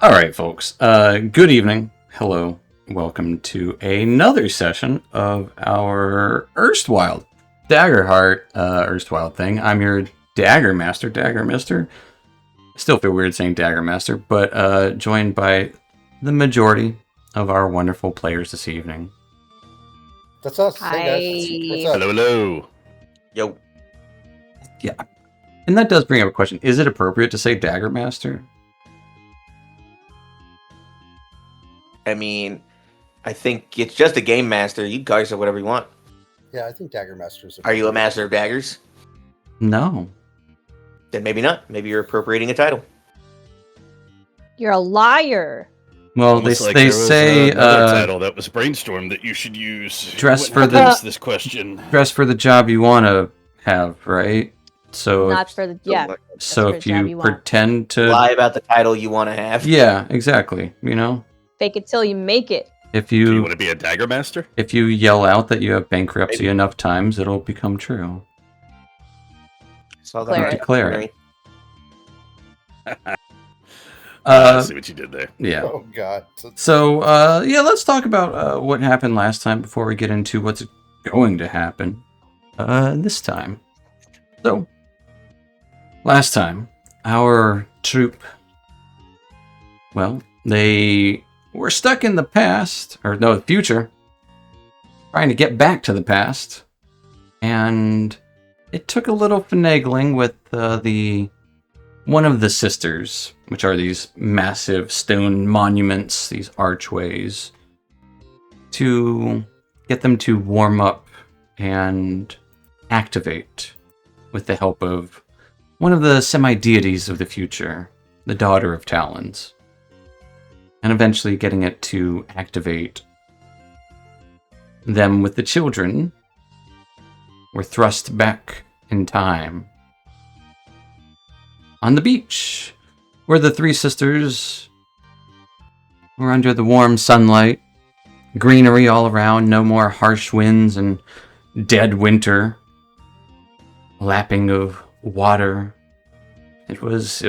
All right, folks. Good evening. Hello. Welcome to another session of our Erstwylde Daggerheart Erstwylde thing. I'm your Dagger Master, Dagger Mister. Still feel weird saying Dagger Master, but joined by the majority of our wonderful players this evening. That's us. Hi. Hey guys. What's up? Hello. Yo. Yeah. And that does bring up a question. Is it appropriate to say Dagger Master? I mean, I think it's just a game master. You guys are whatever you want. Yeah, I think Dagger Masters. Are you a master of daggers? No. Then maybe not. Maybe you're appropriating a title. You're a liar. Well, Almost like they there was say another title that was brainstormed that you should use. Dress What for happens this question. Dress for the job you want to have, right? So Not for the so for if the job you you want. pretend to Lie about the title you want to have. Yeah, exactly. You know, Fake it till you make it. if Do you you want to be a dagger master? if you yell out that you have bankruptcy Maybe. enough times, it'll become true. Saw Declare on it. Declare it. documentary. I see what you did there. Yeah. Oh God. So yeah, let's talk about what happened last time before we get into what's going to happen this time. So last time, our troop, well, they were stuck in the past, or no, the future, trying to get back to the past, and it took a little finagling with one of the sisters, which are these massive stone monuments, these archways, to get them to warm up and activate with the help of one of the semi-deities of the future, the Daughter of Talons, and eventually getting it to activate them with the children were thrust back in time on the beach, where the three sisters were under the warm sunlight, greenery all around, no more harsh winds and dead winter, lapping of water. It was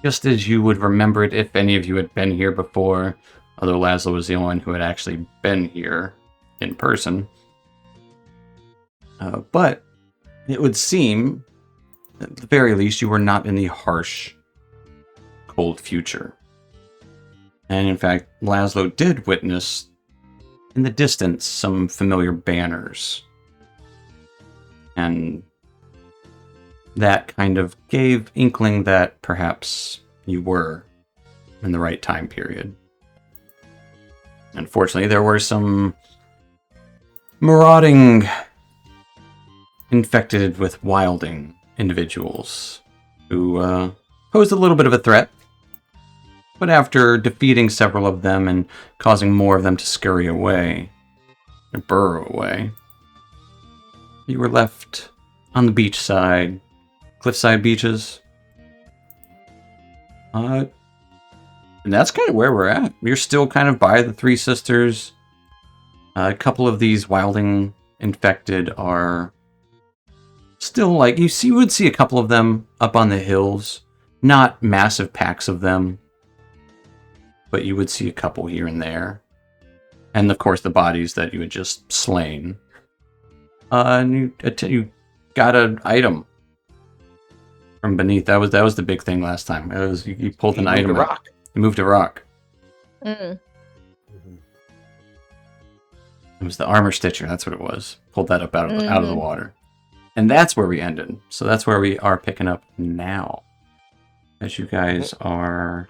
just as you would remember it if any of you had been here before, although Laszlo was the only one who had actually been here in person. But it would seem, at the very least, you were not in the harsh, cold future. And in fact, Laszlo did witness, in the distance, some familiar banners. And that kind of gave inkling that perhaps you were in the right time period. Unfortunately, there were some marauding, infected with wilding individuals who posed a little bit of a threat. But after defeating several of them and causing more of them to scurry away, or burrow away, you were left on the beachside, cliffside beaches. And that's kind of where we're at. You're still kind of by the three sisters. A couple of these wilding infected are still like, you would see a couple of them up on the hills. Not massive packs of them, but you would see a couple here and there. And of course the bodies that you had just slain. And you got an item from beneath. That was the big thing last time. It was you pulled an item. Moved a rock. You moved a rock. Mm. It was the armor stitcher. That's what it was. Pulled that up out of the water. And that's where we ended. So that's where we are picking up now. As you guys are...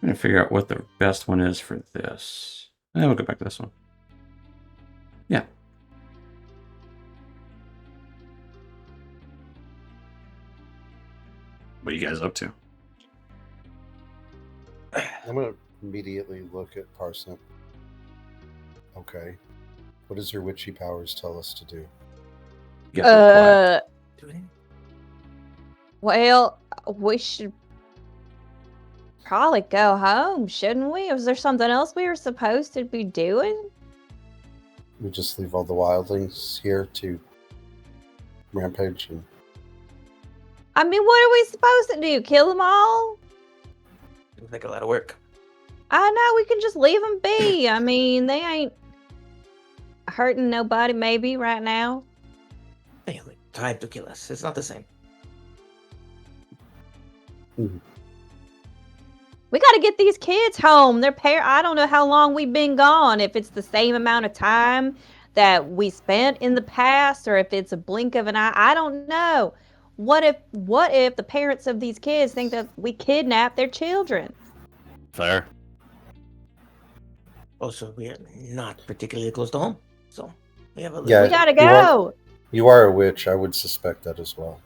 I'm going to figure out what the best one is for this. And we'll go back to this one. Yeah. What are you guys up to? I'm gonna immediately look at Parsnip. Okay. What does your witchy powers tell us to do? You guys are quiet. Well, we should probably go home, shouldn't we? Was there something else we were supposed to be doing? We just leave all the wildlings here to rampage and I mean, what are we supposed to do? Kill them all? Seems like a lot of work. I know, we can just leave them be. I mean, they ain't hurting nobody maybe right now. They only tried to kill us. It's not the same. We got to get these kids home. I don't know how long we've been gone. If it's the same amount of time that we spent in the past, or if it's a blink of an eye, I don't know. What if the parents of these kids think that we kidnapped their children? Fair. Also, we are not particularly close to home, so we have a little. Yeah, We gotta go. You are a witch. I would suspect that as well.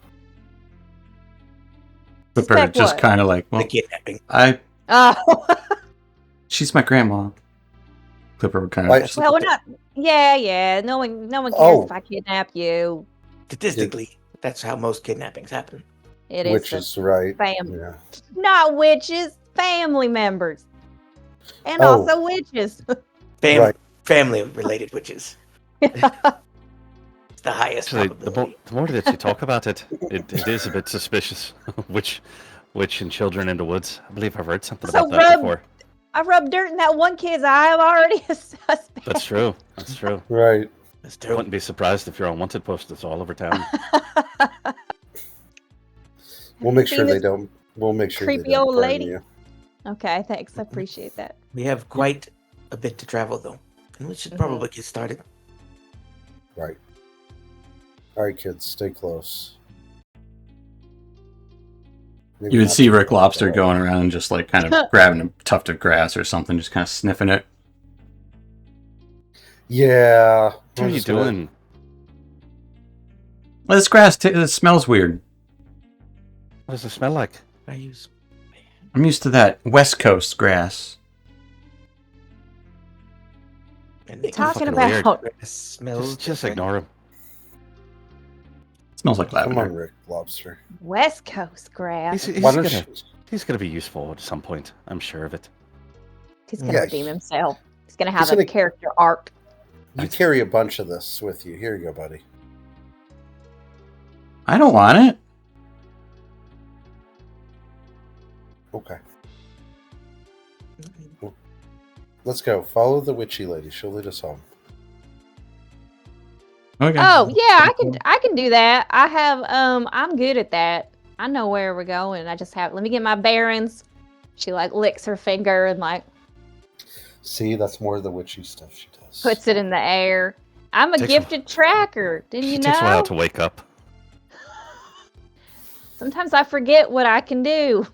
Clipper Suspect just what? kind of like, The well, kidnapping. Oh. she's my grandma. Clipper would kind of Like- just, Well, we're not. Yeah. No one cares Oh. if I kidnap you. Statistically, that's how most kidnappings happen. It is Which the is right. family, Yeah. not witches, family members, and Oh. also witches. Right. Family-related witches. It's the highest Actually, probability. the more that you talk about it, it is a bit suspicious. Witch and children in the woods. I believe I've heard something So about that rub- before. I rubbed dirt in that one kid's eye. I'm already a suspect. That's true. That's true. Right. That's I true. wouldn't be surprised if your unwanted posters all over town. We'll make See sure they this don't. We'll make sure creepy they don't old burn lady? you. Okay, thanks. I appreciate that. We have quite a bit to travel, though, and we should Mhm. probably get started. Right. All right, kids, stay close. Maybe you would not see too Rick far Lobster away. going around and just like kind of grabbing a tuft of grass or something, just kind of sniffing it. Yeah. What are you doing? Well, this grass, it smells weird. What does it smell like? I use. I'm used to that West Coast grass. And What you talking fucking about? weird. It smells. Just different. ignore him. It smells like Come lavender. on, Rick Lobster. West Coast grass. Why don't He's gonna be useful at some point. I'm sure of it. He's gonna Yeah, redeem he- himself. He's gonna have he's a gonna- character arc. you carry a bunch of this with you? Here you go, buddy. I don't want it. Okay. Let's go. Follow the witchy lady. She'll lead us home. Okay. Oh yeah, I can do that. I have I'm good at that. I know where we're going. I just have let me get my bearings. She like licks her finger and like See, that's more of the witchy stuff she does. puts it in the air. I'm a Takes a- gifted tracker. Didn't you It takes a while know? to wake up. Sometimes I forget what I can do.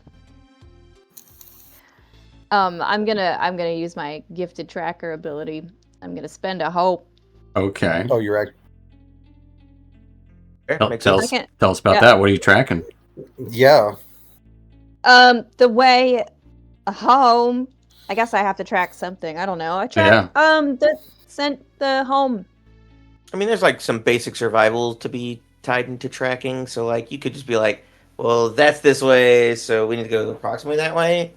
I'm gonna use my gifted tracker ability. I'm gonna spend a hope. Okay. Oh, you're Sure, Tell, makes tell sense. us, I can't- tell us about yeah. that. What are you tracking? yeah. The way home. I guess I have to track something. I don't know. I track the home. I mean, there's like some basic survival to be tied into tracking. So like, you could just be like, well, that's this way, so we need to go approximately that way.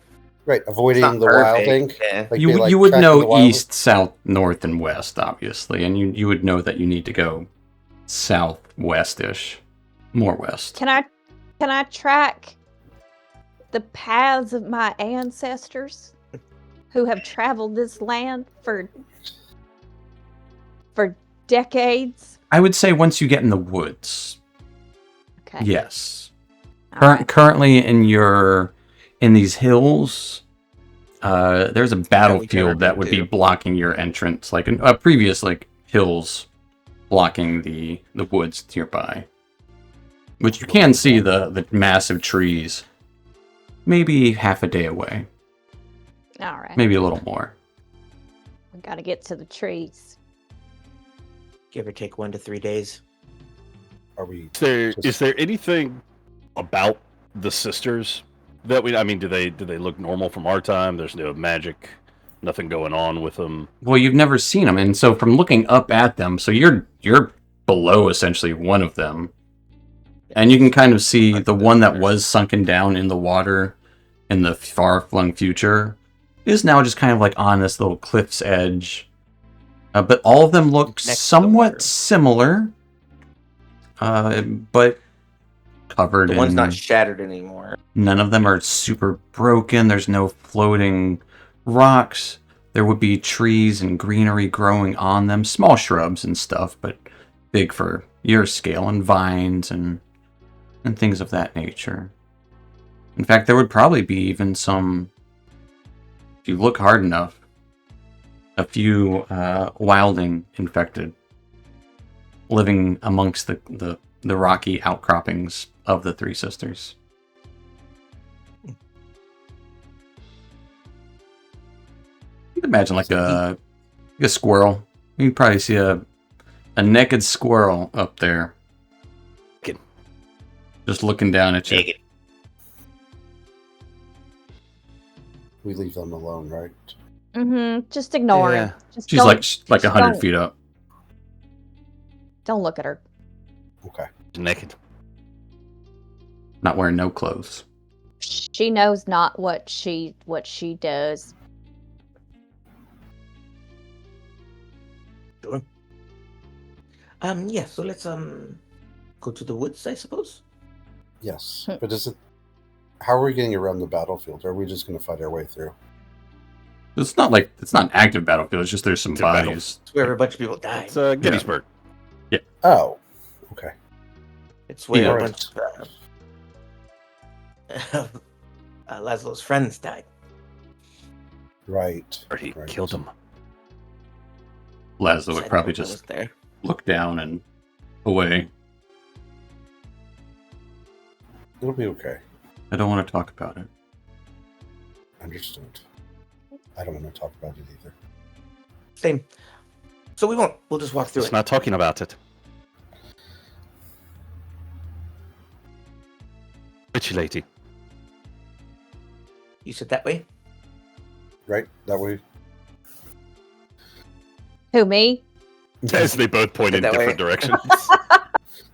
Right. It's Avoiding not the perfect, wilding. yeah. Like, You be would like you would tracking the know wilding. east, south, north, and west, obviously, and you would know that you need to go southwest-ish, more west. Can I track the paths of my ancestors who have traveled this land for decades? I would say once you get in the woods, Okay. yes. all right. Currently in these hills, there's a battlefield that would be blocking your entrance, like previous like hills blocking the woods nearby, which you can see the massive trees, maybe half a day away, All right. maybe a little more. We gotta get to the trees. Give or take 1 to 3 days. Are we? Is there anything about the sisters that I mean, do they look normal from our time? There's no magic, nothing going on with them. Well, you've never seen them, and so from looking up at them, so you're below essentially one of them, and you can kind of see the one that was sunken down in the water in the far-flung future is now just kind of like on this little cliff's edge. But all of them look Next to the somewhat water. similar, but covered The in... one's not shattered anymore. None of them are super broken. There's no floating rocks. There would be trees and greenery growing on them. Small shrubs and stuff, but big for your scale, and vines and things of that nature. In fact, there would probably be even some, if you look hard enough, a few wilding infected living amongst the rocky outcroppings of the Three Sisters. You can imagine like a squirrel. You can probably see a naked squirrel up there. Just looking down at you. Naked. We leave them alone, right? Mm-hmm. Just ignore Yeah. him. Just She's like 100 feet up. Don't look at her. Okay. Naked. Not wearing no clothes. She knows not what she does. Sure. Yeah, so let's go to the woods, I suppose. Yes. But is it... How are we getting around the battlefield? Or are we just going to fight our way through? It's not an active battlefield. It's just there's some It's a battle. bodies. It's where a bunch of people died. It's Gettysburg. Oh. Okay. It's where Yeah. a bunch of Laszlo's friends died. Right. Or he Right. killed him. Laszlo would I probably know I was just there. look down and away. It'll be okay. I don't want to talk about it. Understood. I don't want to talk about it either. Same. So we won't. We'll just walk through It's it. not talking about it. Witchy lady. You said that way? Right? That way? Who, me? As they both point in That way. different directions.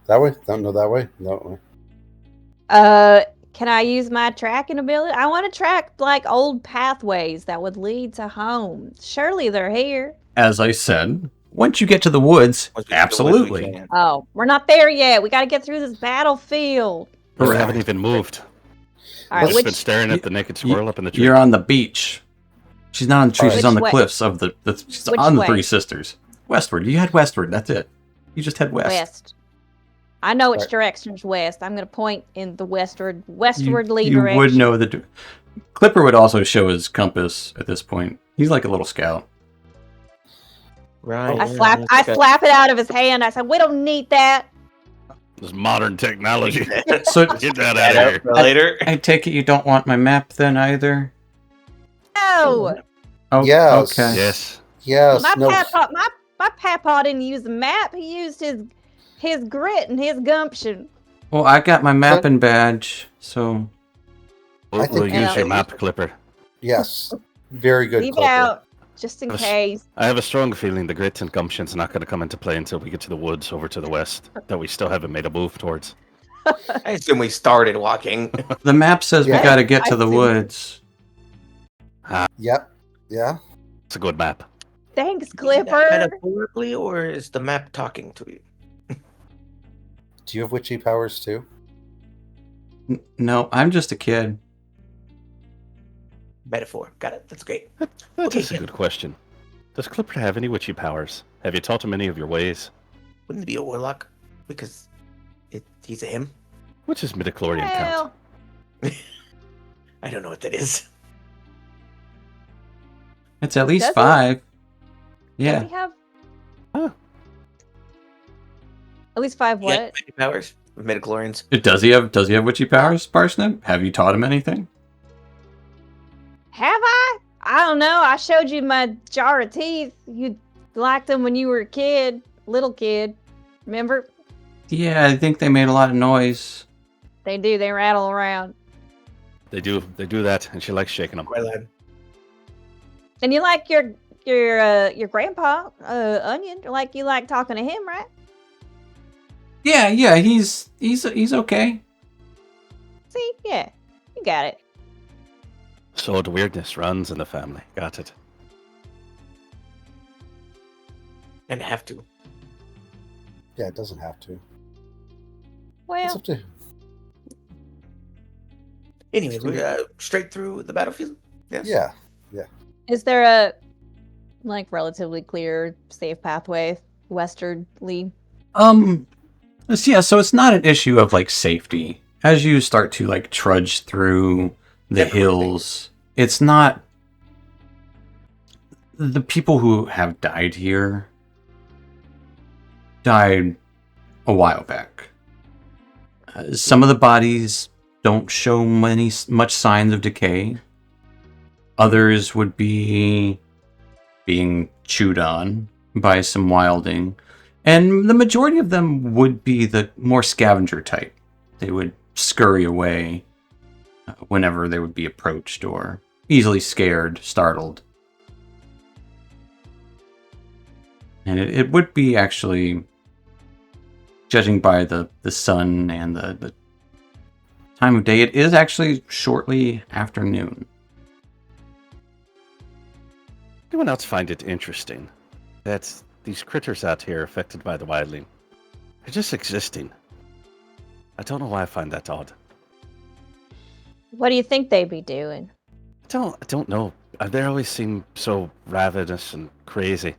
That way? No, that way? That way. Can I use my tracking ability? I want to track like old pathways that would lead to home. Surely they're here. As I said, once you get to the woods, Once we get to the woods, we absolutely. can. Oh, we're not there yet. We got to get through this battlefield. We Correct. haven't even moved. All I've right, just been which staring at the naked squirrel up in the tree. You're on the beach. She's not on the tree. Which She's on the way? cliffs of the she's Which on the way? Three Sisters. Westward. You head westward. That's it. You just head west. west? I know which Right. direction's west. I'm going to point in the westwardly You direction. would know the Clipper would also show his compass at this point. He's like a little scout. Right. I slap it out of his hand. I said, "We don't need that." This modern technology. So Get that out of here. Later. I take it you don't want my map then either? No, Oh, Yes. okay. Yes. Yes. my No. papa didn't use the map. He used his grit and his gumption. Well, I got my mapping badge, so We'll, I think- we'll use Yeah. your map, Clipper. Yes. Very good. Leave it Clipper. out just in Yes. case. I have a strong feeling the grit and gumption's not going to come into play until we get to the woods over to the west that we still haven't made a move towards. I assume we started walking. the map says Yeah. we got to get to I the see. woods. Yep. Yeah. It's a good map. Thanks, Is that Clipper. Metaphorically, or is the map talking to you? Do you have witchy powers too? No, I'm just a kid. Metaphor. Got it. That's great. That's Okay, a good question. Does Clipper have any witchy powers? Have you taught him any of your ways? Wouldn't it be a warlock? Because he's a him? Which is midichlorian count? Well, I don't know what that is. It's at least Does it? 5. does Yeah. he have Huh. at least 5 what? Yeah, magic powers. Midichlorians. Does he have witchy powers, Parsnip? Have you taught him anything? Have I? I don't know. I showed you my jar of teeth. You liked them when you were a kid, little kid. Remember? Yeah, I think they made a lot of noise. They do. They rattle around. They do that, and she likes shaking them. Quite loud. And you like your grandpa, Onion. Like you like talking to him, right? Yeah, he's okay. See, yeah, you got it. So the weirdness runs in the family. Got it. And have to. Yeah, it doesn't have to. It's Well, up to him. Anyway, we're straight through the battlefield. Yes. Yeah. Is there a relatively clear, safe pathway westernly? So it's not an issue of like safety. As you start to like trudge through the hills, it's not the people who have died here died a while back. Some of the bodies don't show much signs of decay. Others would be being chewed on by some wilding. And the majority of them would be the more scavenger type. They would scurry away whenever they would be approached or easily scared, startled. And it would be actually, judging by the sun and the time of day, it is actually shortly afternoon. Anyone else find it interesting that these critters out here affected by the wildling are just existing? I don't know why I find that odd. What do you think they'd be doing? I don't know. They always seem so ravenous and crazy.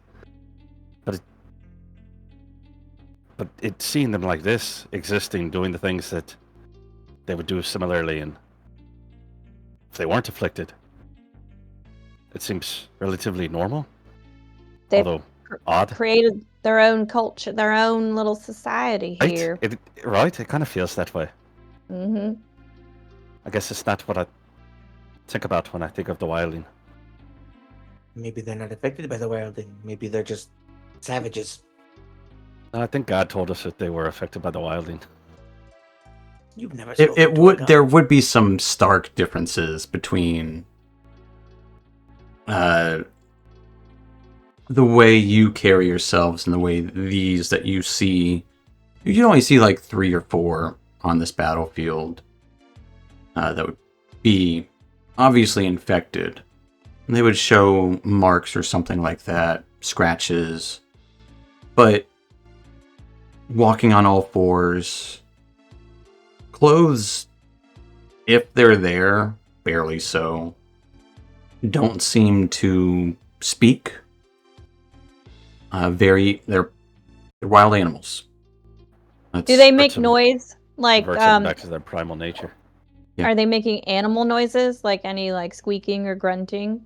But seeing them like this, existing, doing the things that they would do similarly, and if they weren't afflicted, it seems relatively normal. They've although odd. created their own culture, their own little society Right? here. It kind of feels that way. Mm-hmm. I guess it's not what I think about when I think of the wildling. Maybe they're not affected by the wilding. Maybe they're just savages. No, I think God told us that they were affected by the wildling. You've never. There would be some stark differences between the way you carry yourselves and the way these that you see. You can only see like 3 or 4 on this battlefield that would be obviously infected. And they would show marks or something like that, scratches, but walking on all fours, clothes, if they're there, barely so, don't seem to speak. They're wild animals. Do they make noise? Like, Reverts them back to their primal nature. Yeah. Are they making animal noises? Like any like squeaking or grunting?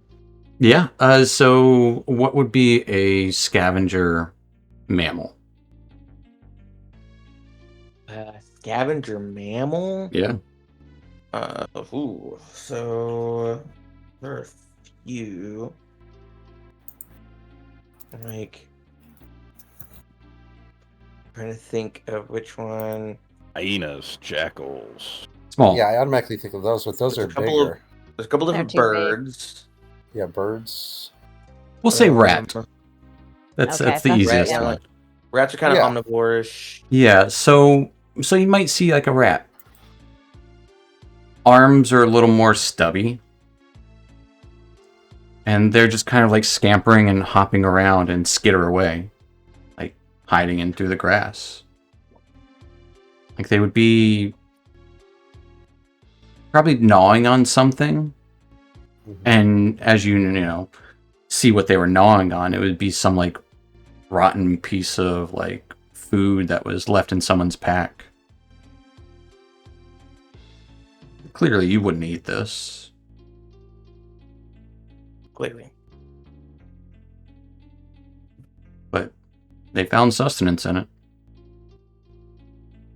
Yeah. So what would be a scavenger mammal? Scavenger mammal? Yeah. So there are a few. Like, trying to think of which one. Hyenas, jackals. Small. Yeah, I automatically think of those, but those There's are a couple bigger. There's a couple different They're too big. birds. Yeah, birds. We'll say rat. That's Okay, that's the that's easiest rat, one. Rats are kind of Yeah. omnivore-ish. Yeah. So you might see like a rat. Arms are a little more stubby. And they're just kind of like scampering and hopping around and skitter away. Like hiding in through the grass. Like they would be probably gnawing on something. Mhm. And as you see what they were gnawing on, it would be some like rotten piece of like food that was left in someone's pack. Clearly you wouldn't eat this. Clearly. But they found sustenance in it.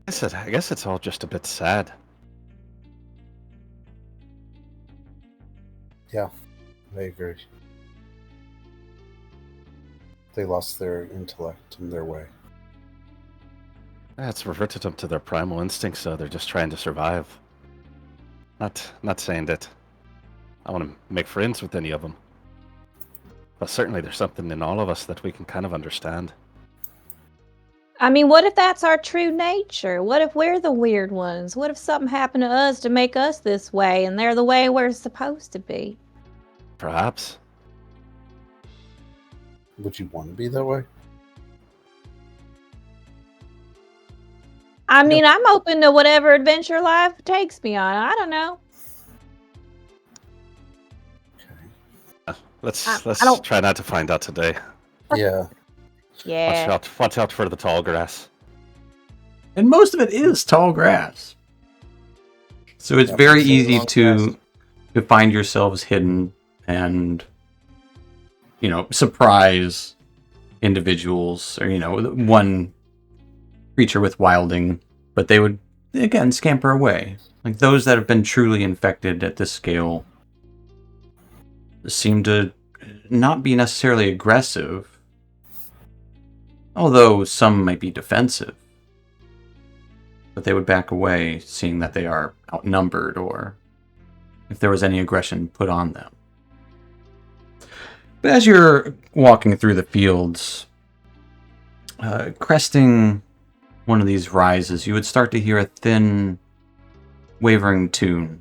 I guess it's all just a bit sad. Yeah, I agree. They lost their intellect in their way. It's reverted them to their primal instincts, so they're just trying to survive. Not saying that I want to make friends with any of them. But certainly there's something in all of us that we can kind of understand. I mean, what if that's our true nature? What if we're the weird ones? What if something happened to us to make us this way and they're the way we're supposed to be? Perhaps. Would you want to be that way? I mean, I'm open to whatever adventure life takes me on. I don't know. Let's I don't- try not to find out today. Yeah. Yeah. Watch out for the tall grass. And most of it is tall grass. So it's Yep, very it's easy long to find yourselves hidden and, surprise individuals or, one creature with wilding, but they would, again, scamper away. Like those that have been truly infected at this scale seem to not be necessarily aggressive, although some might be defensive. But they would back away, seeing that they are outnumbered or if there was any aggression put on them. But as you're walking through the fields, cresting one of these rises, you would start to hear a thin, wavering tune,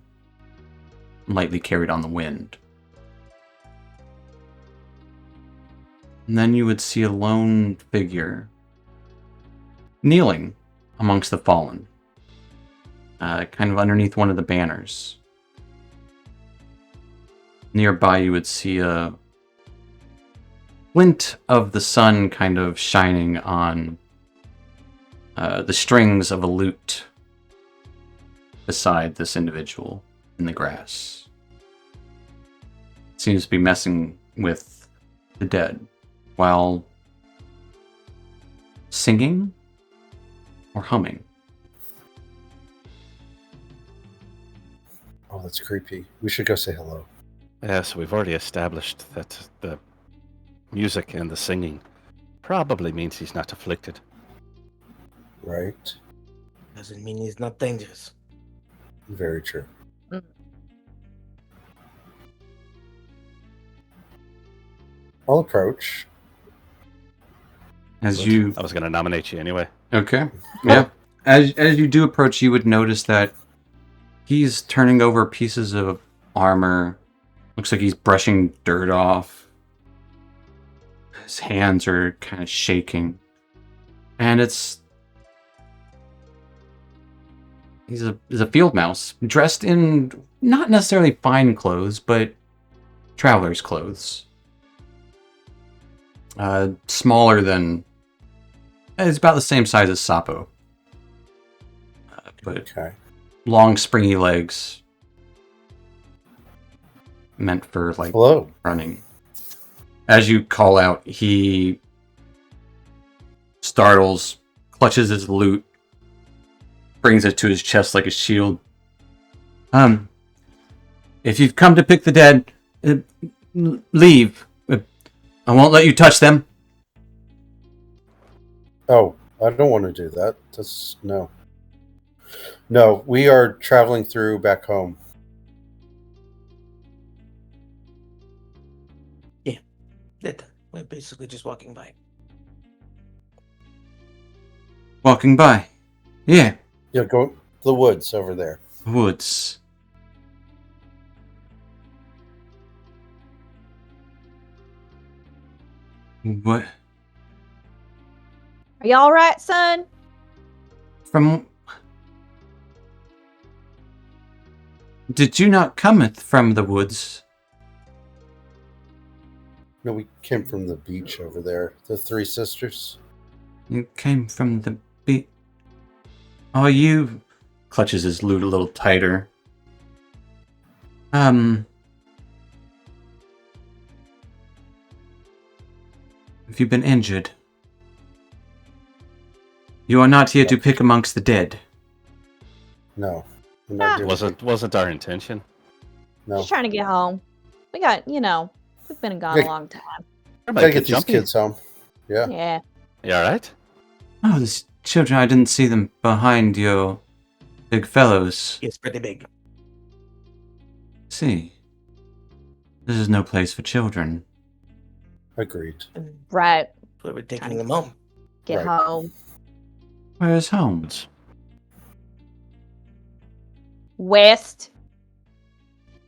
lightly carried on the wind. And then you would see a lone figure kneeling amongst the fallen, kind of underneath one of the banners. Nearby you would see a glint of the sun kind of shining on the strings of a lute beside this individual in the grass. Seems to be messing with the dead while singing or humming. Oh, that's creepy. We should go say hello. Yeah, so we've already established that the music and the singing probably means he's not afflicted. Right? Doesn't mean he's not dangerous. Very true. I'll approach. As you I was going to nominate you anyway. Okay. Yeah. As you do approach, you would notice that he's turning over pieces of armor. Looks like he's brushing dirt off. His hands are kind of shaking. And he's a field mouse, dressed in not necessarily fine clothes, but traveler's clothes. Smaller than... It's about the same size as Sapo. But Okay. long, springy legs. Meant for, like, Hello. running. As you call out, he startles, clutches his lute, brings it to his chest like a shield. If you've come to pick the dead, leave. I won't let you touch them. Oh, I don't want to do that. No. No, we are traveling through back home. We're basically just walking by. Walking by. Yeah, Yeah, go the woods over there. woods. What? Are you all right, son? From... Did you not come from the woods? No, we came from the beach over there. The Three Sisters. You came from the beach. Oh, you... Clutches his lute a little tighter. Have you been injured? You are not here to pick amongst the dead. No. We're not doing Wasn't our intention. No. Just trying to get home. We got, we've been gone a long time. Gotta get these kids home. Yeah. Yeah. You all right? Oh, these children, I didn't see them behind your big fellows. It's pretty big. See. This is no place for children. Agreed. Right. So we're taking them home. Get Right. home. Where is home? West.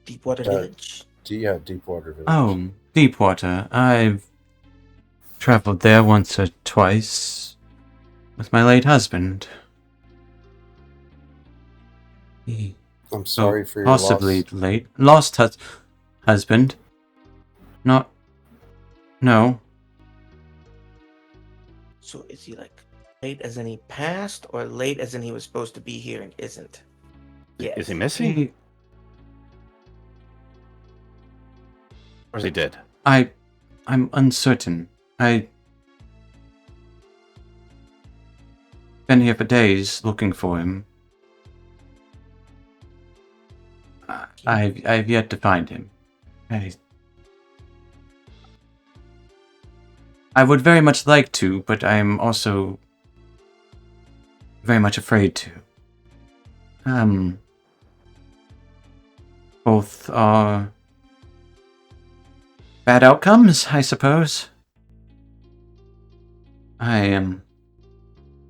Deepwater Uh, Village. Yeah, Deepwater Village. Oh, Deepwater. I've traveled there once or twice with my late husband. He I'm sorry for your possibly loss. late. Lost husband. Not. No. So is he like late as in he passed, or late as in he was supposed to be here and isn't? Yes. Is he missing? He, Or is he dead? I'm uncertain. I've been here for days looking for him. I've yet to find him. I would very much like to, but I'm also very much afraid to. Both are bad outcomes, I suppose.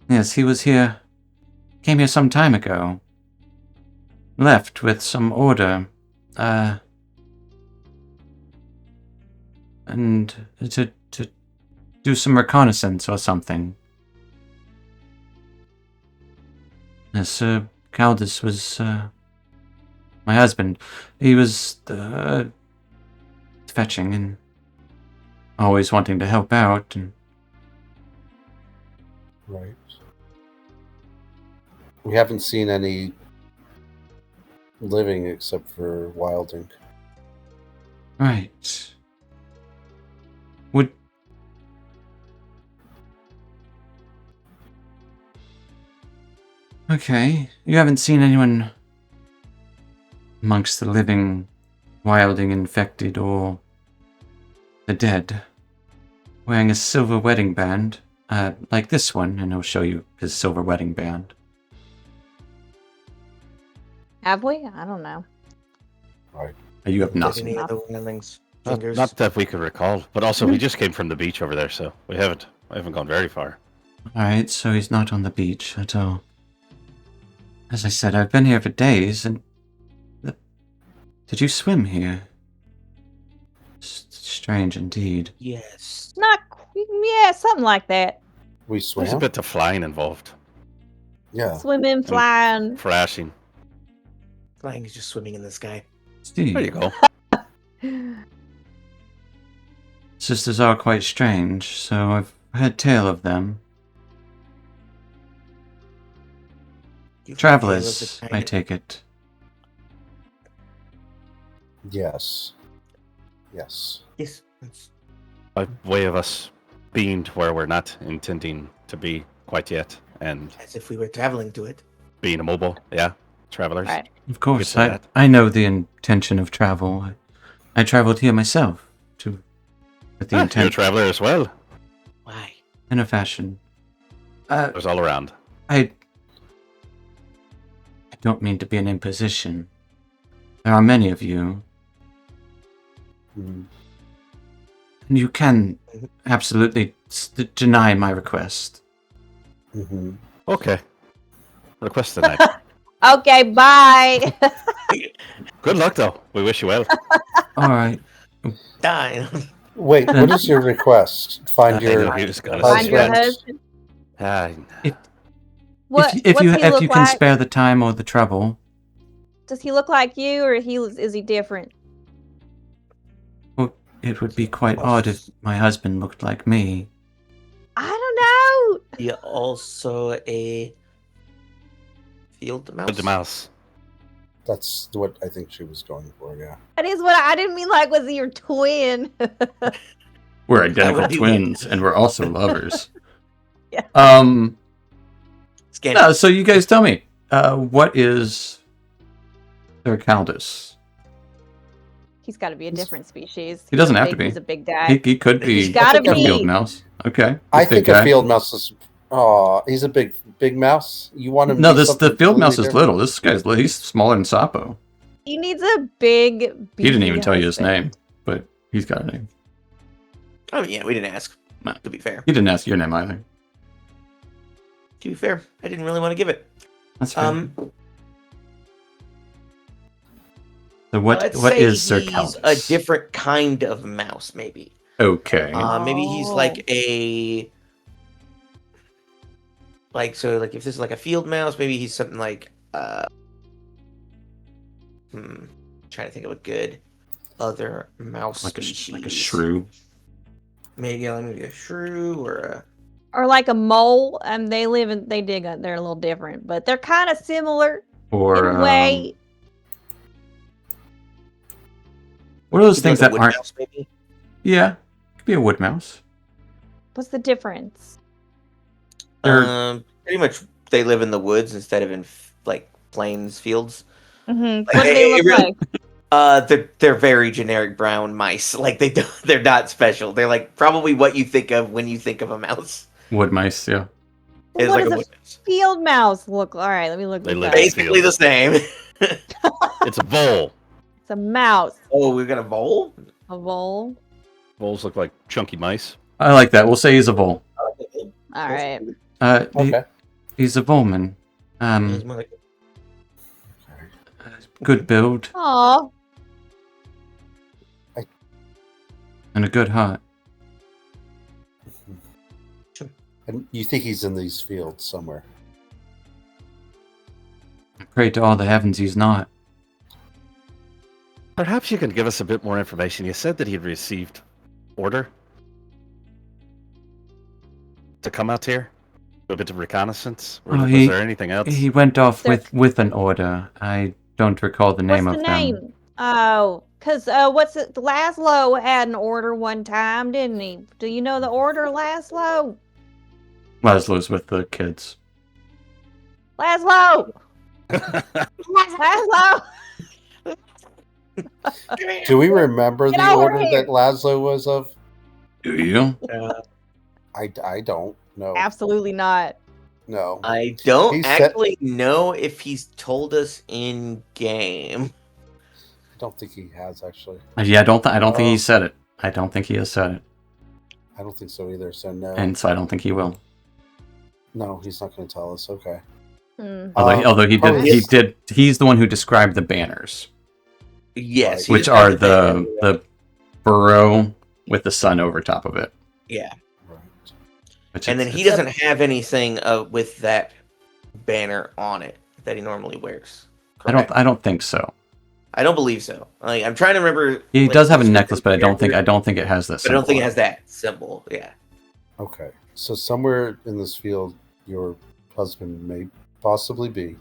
Yes, he was here, came here some time ago. Left with some order, and to do some reconnaissance or something. Sir Caldus was, my husband. He was, fetching and always wanting to help out, and... Right. We haven't seen any living except for Wilding. Right. Would... Okay, you haven't seen anyone amongst the living, wilding infected, or the dead, wearing a silver wedding band, like this one, and I'll show you his silver wedding band. Have we? I don't know. Right. You have Did nothing. any of the wildlings' Not, fingers? not that we could recall, but also we just came from the beach over there, so we haven't gone very far. Alright, so he's not on the beach at all. As I said, I've been here for days, and... Did you swim here? Strange indeed. Yes. Yeah, something like that. We There's a swam? bit of flying involved. Yeah. Swimming, flying. Thrashing. Flying is just swimming in the sky. Steve. There you go. Sisters are quite strange, so I've heard tale of them. You've Travelers, heard of the I kind- take it. Yes. Yes. Yes. That's- By way of us being to where we're not intending to be quite yet, and As if we were traveling to it. being immobile, yeah, travelers. Right. Of course, say that. I know the intention of travel. I traveled here myself, with the You're a intent, traveler as well. Why? in a fashion. It was all around. I don't mean to be an imposition. There are many of you, Mm. and you can absolutely deny my request. Mm-hmm. Okay. Request denied. Okay, bye. Good luck, though. We wish you well. All right. Die. Wait, what is your request? Find I know your he was gonna Find say your husband. that. husband. Ah, What? if what's you he if look you can like? spare the time or the trouble, Does he look like you, or is he different? well, it would be quite odd if my husband looked like me. I don't know. He also a field mouse. Good the mouse. That's what I think she was going for, yeah. That is what I didn't mean. Like, was he your twin? We're That identical would be twins, and we're also lovers. Yeah. Scan. No, so you guys tell me, what is Sir Caldus? He's got to be a different species. He doesn't He's have big- to be. He's a big guy. He could be He's gotta a be. field mouse. Okay. I big think guy. a field mouse is... Oh, he's a big mouse? You want him to No, be the something field mouse completely is little. This guy's he's smaller than Sapo. He needs a big. He didn't beefy even tell you his husband. name, but he's got a name. Oh yeah, we didn't ask. No. To be fair. He didn't ask your name either. To be fair, I didn't really want to give it. That's fine. So Let's what say is Sir he's Caldus? a different kind of mouse, maybe. Okay. Maybe he's Oh. like a like if this is like a field mouse, maybe he's something like trying to think of a good. other mouse Like species. like a shrew. Maybe a shrew or a. Or like a mole, and they're a little different, but they're kind of similar Or in a way. what are those Could be things like a that wood aren't? mouse, maybe? Yeah, could be a wood mouse. What's the difference? They're- Pretty much they live in the woods instead of in like plains fields. Mm-hmm. Like, What do they look really- like? They're very generic brown mice. Like they're not special. They're like probably what you think of when you think of a mouse. wood mice. Yeah. Well, It's what like a does wood a mouse. field mouse look? All right, let me look They this live up. in- Basically the same. It's a vole. It's a mouse. Oh, we're gonna vole? A vole. Voles look like chunky mice. I like that. We'll say he's a vole. All right. Okay. He's a voleman. He's more like- Good build Aw. and a good heart. And you think he's in these fields somewhere? I pray to all the heavens he's not. Perhaps you can give us a bit more information. You said that he'd received order to come out here, do a bit of reconnaissance. Or Oh, was he- there anything else? He went off There- with an order. I don't recall the name What's of the them. name? Oh, because what's it? Laszlo had an order one time, didn't he? Do you know the order, Laszlo? Laszlo's with the kids. Laszlo! Laszlo! Do we remember Get the over order here. that Laszlo was of? Do you? I don't know. Absolutely not. No. I don't He said- actually know if he's told us in game. I don't think he has actually. Yeah, I don't think Oh. he said it. I don't think he has said it, I don't think so either. So no. and so I don't think he will. No, he's not going to tell us. Okay. Hmm. Although he oh, did, yes. he's the one who described the banners, Yes, Right. which are the burrow with the sun over top of it. yeah, Right. Which and then it's- he doesn't have anything with that banner on it that he normally wears. Correct? I don't think so. I don't believe so. Like, I'm trying to remember. He like, does have a which necklace, but I don't think character, it has that. But I don't think it symbol. has that symbol. Yeah. Okay. So somewhere in this field, your husband may possibly be.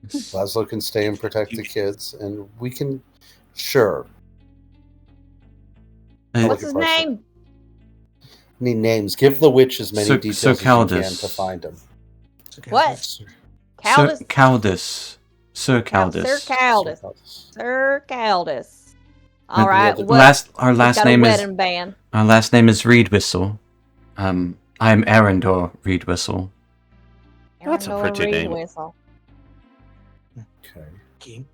Laszlo can stay and protect the kids, and we can. Sure. Uh, What's his name? Need names. Give the witch as many Sir- details Sir as you can Caldus. to find him. What? Sir Caldus? Caldus. Sir Sir Caldus. Caldus. Sir Caldus. All the right. other- What? Our He's last got name a is wedding band. Reed Whistle. I'm Arendor Reed Whistle. That's a Arundel pretty Reed name. Whistle. Okay. Okay.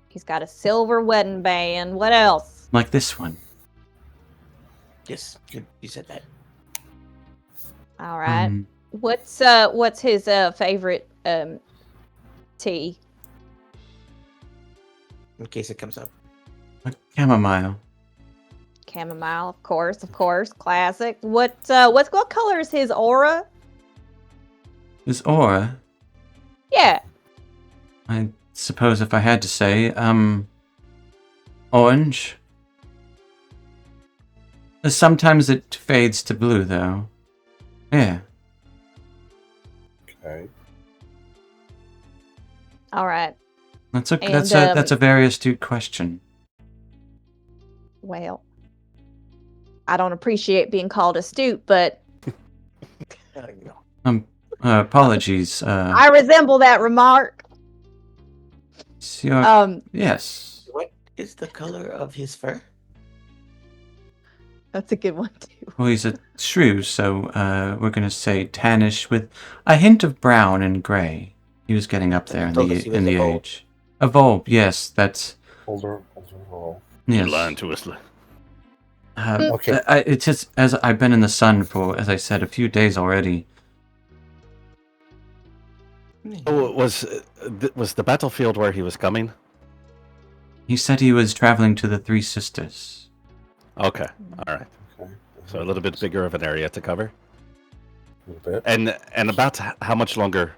He's got a silver wedding band. What else? Like this one. Yes, you said that. All right. Um, What's his favorite tea? In case it comes up. chamomile. Chamomile, of course, classic. What color is his aura? His aura, Yeah. I suppose if I had to say, orange. Sometimes it fades to blue, though. Yeah. Okay. All right. That's a And, that's a very astute question. Well, I don't appreciate being called astute, but Apologies. I resemble that remark. Yes. What is the color of his fur? That's a good one too. Well, he's a shrew, so we're gonna say tannish with a hint of brown and grey. He was getting up there in Told us he was the a vole. age. A vole, yes, that's Older role. yes. You're lying to us. Okay. It's just as I've been in the sun for, as I said, a few days already. Oh, was the battlefield where he was coming? He said he was traveling to the Three Sisters. Okay, all right. Okay. So a little bit bigger of an area to cover. A little bit. And about how much longer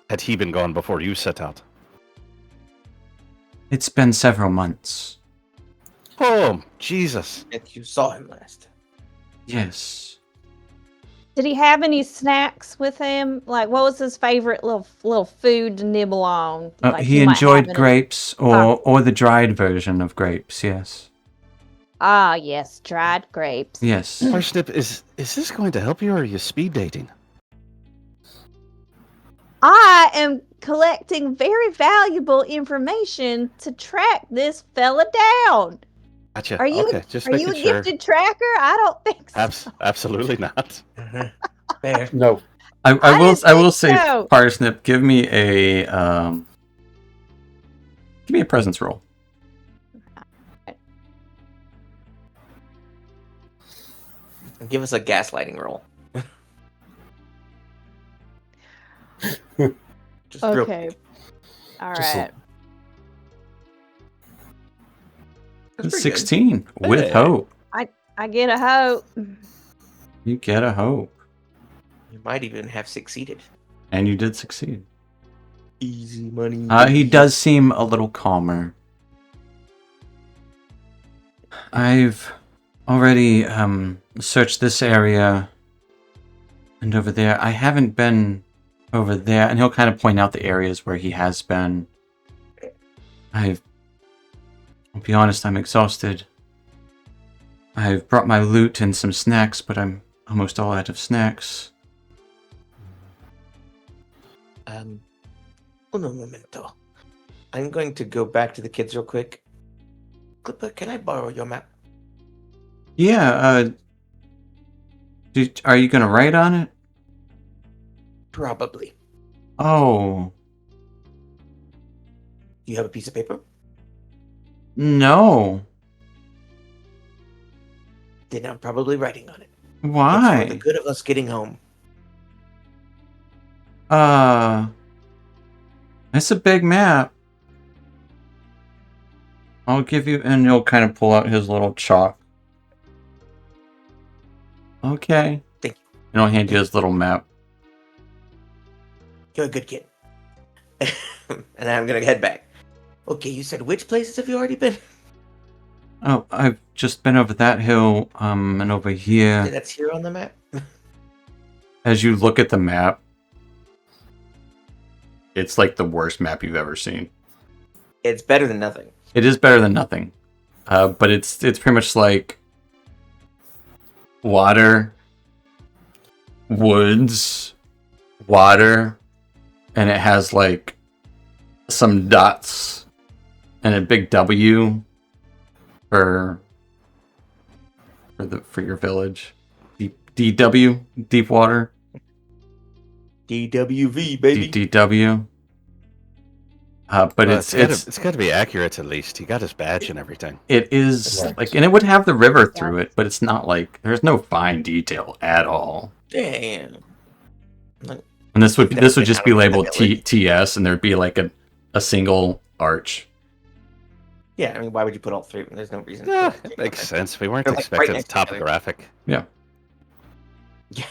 had he been gone before you set out? It's been several months. Oh, Jesus. If you saw him last. Yes. Did he have any snacks with him? Like, what was his favorite little food to nibble on? Like He might have enjoyed in his- grapes or the dried version of grapes, yes. Ah, yes, dried grapes. Yes. Parsnip, is this going to help you, or are you speed dating? I am collecting very valuable information to track this fella down. Gotcha. Are you Okay, just are you making a sure. gifted tracker? I don't think so. Absolutely not. Fair. No. I will didn't I will think say, so. Parsnip, give me a presence roll. Give us a gaslighting roll. Just real Okay. quick. All Just right. That's pretty good. 16 with Hey. hope. I get a hope. You get a hope, You might even have succeeded. and you did succeed. Easy money. He does seem a little calmer. I've already searched this area and over there. I haven't been over there, and he'll kind of point out the areas where he has been. I'll be honest, I'm exhausted. I've brought my loot and some snacks, but I'm almost all out of snacks. Un momento. I'm going to go back to the kids real quick. Clipper, can I borrow your map? Yeah, are you gonna write on it? Probably. Oh, Do you have a piece of paper? no. Then I'm probably writing on it. It's for the Why? good of us getting home. It's a big map. I'll give you, and he'll kind of pull out his little chalk. Okay. Thank you. And I'll hand you his little map. You're a good kid. And I'm gonna head back. Okay, you said which places have you already been? Oh, I've just been over that hill, and over here. That's here on the map. As you look at the map, it's like the worst map you've ever seen. It's better than nothing. It is better than nothing. But it's pretty much like water, woods, water, and it has like some dots and a big W for your village. DW, deep water. DWV, baby. DW. But Well, it's it's got to be accurate at least. He got his badge and everything. it is Right. like, and it would have the river through it, but it's not like there's no fine detail at all. Damn. And this would just be How labeled village. TS, and there'd be like a single arch. Yeah, I mean, why would you put all three? There's no reason. Yeah, it makes sense. We weren't They're, like, right expecting next to each other. topographic. Yeah,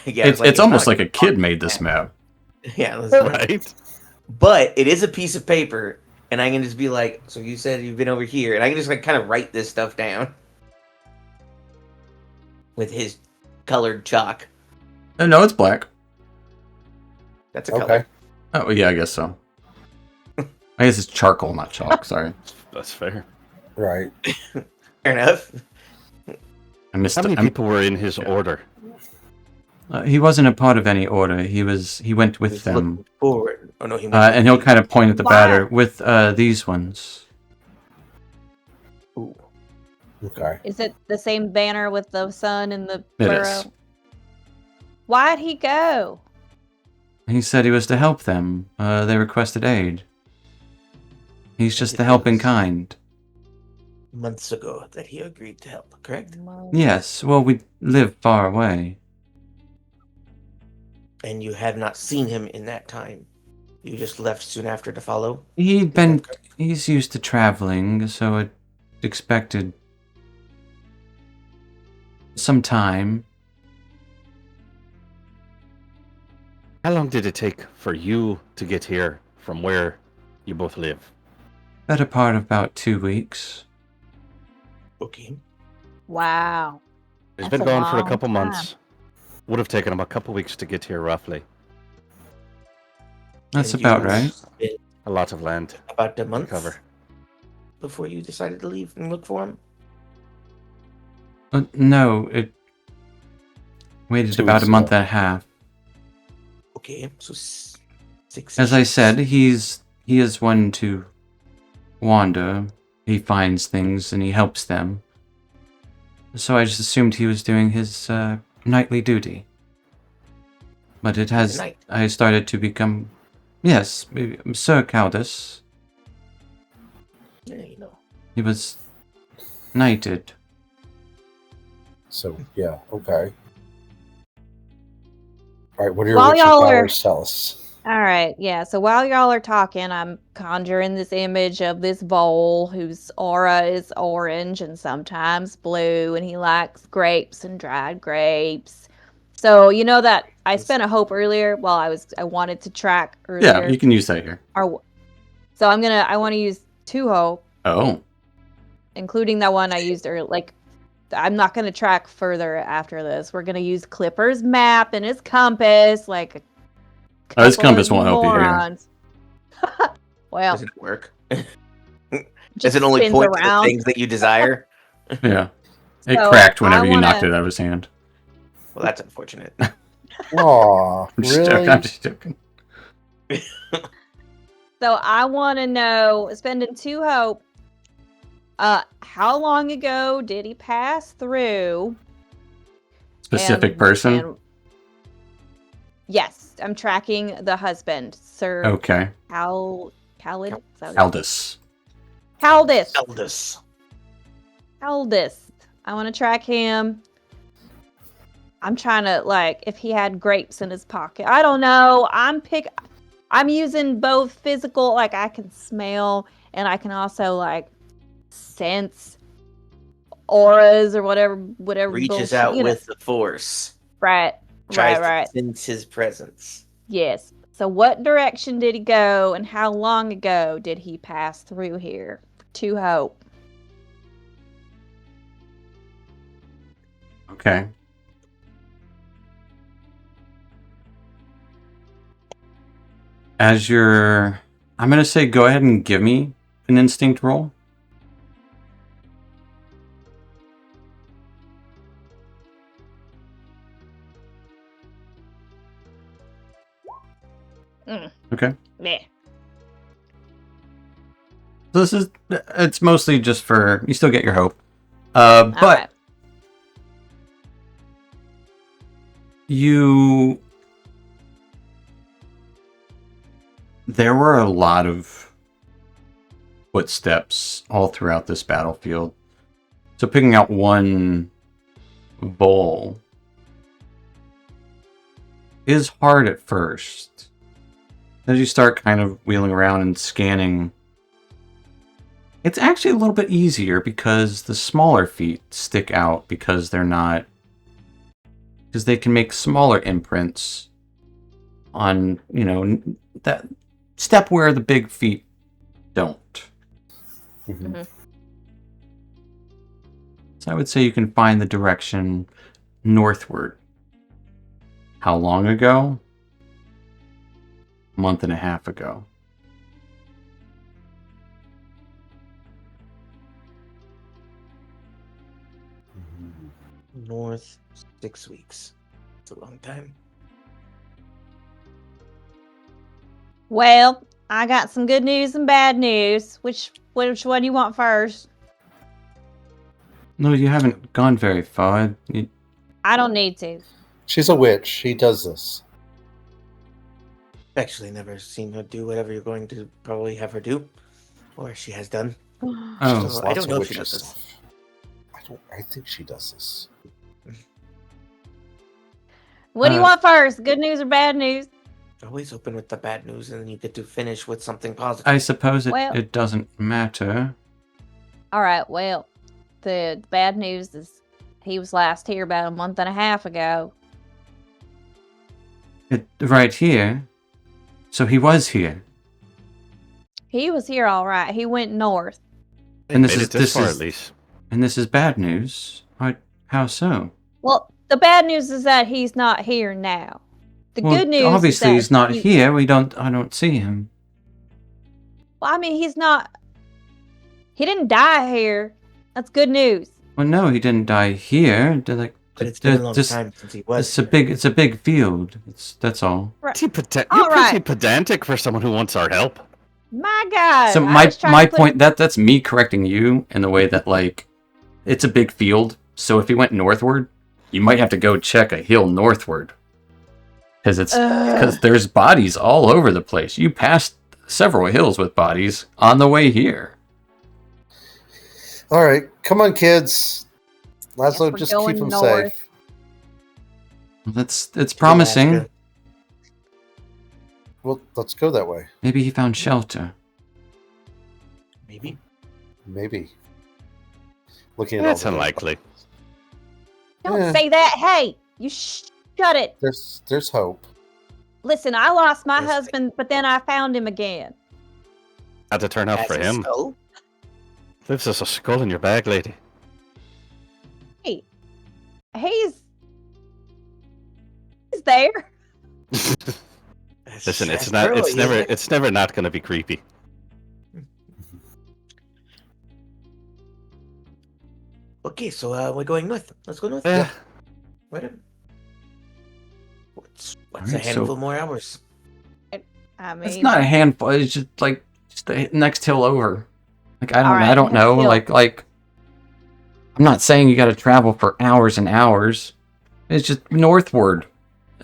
It's not almost like a good kid made this map. Yeah, that's right. Right? But it is a piece of paper, and I can just be like, so you said you've been over here, and I can just like kind of write this stuff down with his colored chalk. No, it's black. That's a color. Okay. Oh yeah, I guess so. I guess it's charcoal, not chalk. Sorry, That's fair. Right. Fair enough. I missed. How many people were in his order? He wasn't a part of any order. He went with He's them, looking forward. Oh no, he went and he'll kind of point at the Why? batter with these ones. Ooh. Okay. Is it the same banner with the sun and the It burrow? is. Why'd he go? He said he was to help them. They requested aid. He's just the helping kind. months ago that he agreed to help, correct? Yes, well, we live far away. And you have not seen him in that time. You just left soon after to follow. He's used to traveling, so I expected some time. How long did it take for you to get here from where you both live? Better part of about 2 weeks. Okay. Wow. He's That's been a gone for a long couple time. months. Would have taken him a couple weeks to get here, roughly. That's And about you right. spent A lot of land about a to month cover. before you decided to leave and look for him. No, it waited 2 about weeks a month ago. and a half. Okay, so 6. As I said, he is one to wander. He finds things and he helps them. So I just assumed he was doing his nightly duty. But it has. Night. I started to become. Yes, Sir Caldus. Yeah, you know. He was knighted. So, yeah, okay. All right, what do your While witchy y'all are- powers tell us? All right, yeah. So while y'all are talking, I'm conjuring this image of this vole whose aura is orange and sometimes blue, and he likes grapes and dried grapes. So you know that I spent a hope earlier. Well, I wanted to track earlier. Yeah, you can use that here. So I want to use 2 hope, Oh, including that one I used earlier. Like, I'm not gonna track further after this. We're gonna use Clipper's map and his compass, like. His Couple compass of won't help you here. morons. Well, Does it work? just Does it only spins point to the around. things that you desire? yeah. It So, cracked whenever I you wanna- knocked it out of his hand. Well, that's unfortunate. Aw, I'm just really? joking. I'm just joking. So I want to know, spending 2 hope, how long ago did he pass through? Specific person? Yes, I'm tracking the husband, Sir Okay. Caldus. Aldous. Caldus. Eldest. Caldus. I want to track him. I'm trying to, like, if he had grapes in his pocket. I don't know. I'm using both physical, like I can smell, and I can also like sense auras or whatever Reaches bullshit, out you know. with the force. Right. Tries Right. to sense his presence. Yes. So what direction did he go and how long ago did he pass through here? 2 hope. Okay. I'm going to say go ahead and give me an instinct roll. Okay. Yeah. So it's mostly just for, you still get your hope. All But right. there were a lot of footsteps all throughout this battlefield. So picking out one bowl is hard at first. As you start kind of wheeling around and scanning, it's actually a little bit easier because the smaller feet stick out because they can make smaller imprints on, that step where the big feet don't. Mhm. So I would say you can find the direction northward. How long ago? A month and a half ago. North 6 weeks. It's a long time. Well, I got some good news and bad news. Which one do you want first? No, you haven't gone very far. I don't need to. She's a witch. She does this. Actually, never seen her do whatever you're going to probably have her do, or she has done. She Oh, does I lots don't of know if she witchy does this. stuff. I think she does this. What do you want first? Good news or bad news? Always open with the bad news, and then you get to finish with something positive. I suppose Well- it doesn't matter. All right, well, the bad news is he was last here about a month and a half ago. Right here. So he was here. He was here all right. He went north. And Made it this far at least. And this is bad news. How so? Well, the bad news is that he's not here now. The Well, good news obviously is that he's not here. I don't see him. Well, I mean, he's not. He didn't die here. That's good news. Well, no, he didn't die here. But it's been a long time since he was. It's a big field. That's all. You're pretty right. pedantic for someone who wants our help. My God. So my point that's me correcting you in the way that like it's a big field. So if he went northward, you might have to go check a hill northward. Because there's bodies all over the place. You passed several hills with bodies on the way here. All right, come on, kids. Laszlo, we're just going keep them north. safe. It's promising. Well, let's go that way. Maybe he found shelter. Maybe. Maybe. Looking at That's all the- unlikely. Don't Yeah. say that. Hey, you shut it. There's hope. Listen, I lost my Yes, husband, but then I found him again. Had to turn out for As a him. skull? Lives as a skull in your bag, lady. Hey, he's there. Listen, it's That's not. true, It's isn't never. it? It's never not going to be creepy. Okay, so we're going north. Let's go north. Yeah. Whatever. What's Alright, a handful so- more hours? I mean, It's not a handful. It's just like the next hill over. Like I Alright, don't next know. hill. Like I'm not saying you got to travel for hours and hours. It's just northward.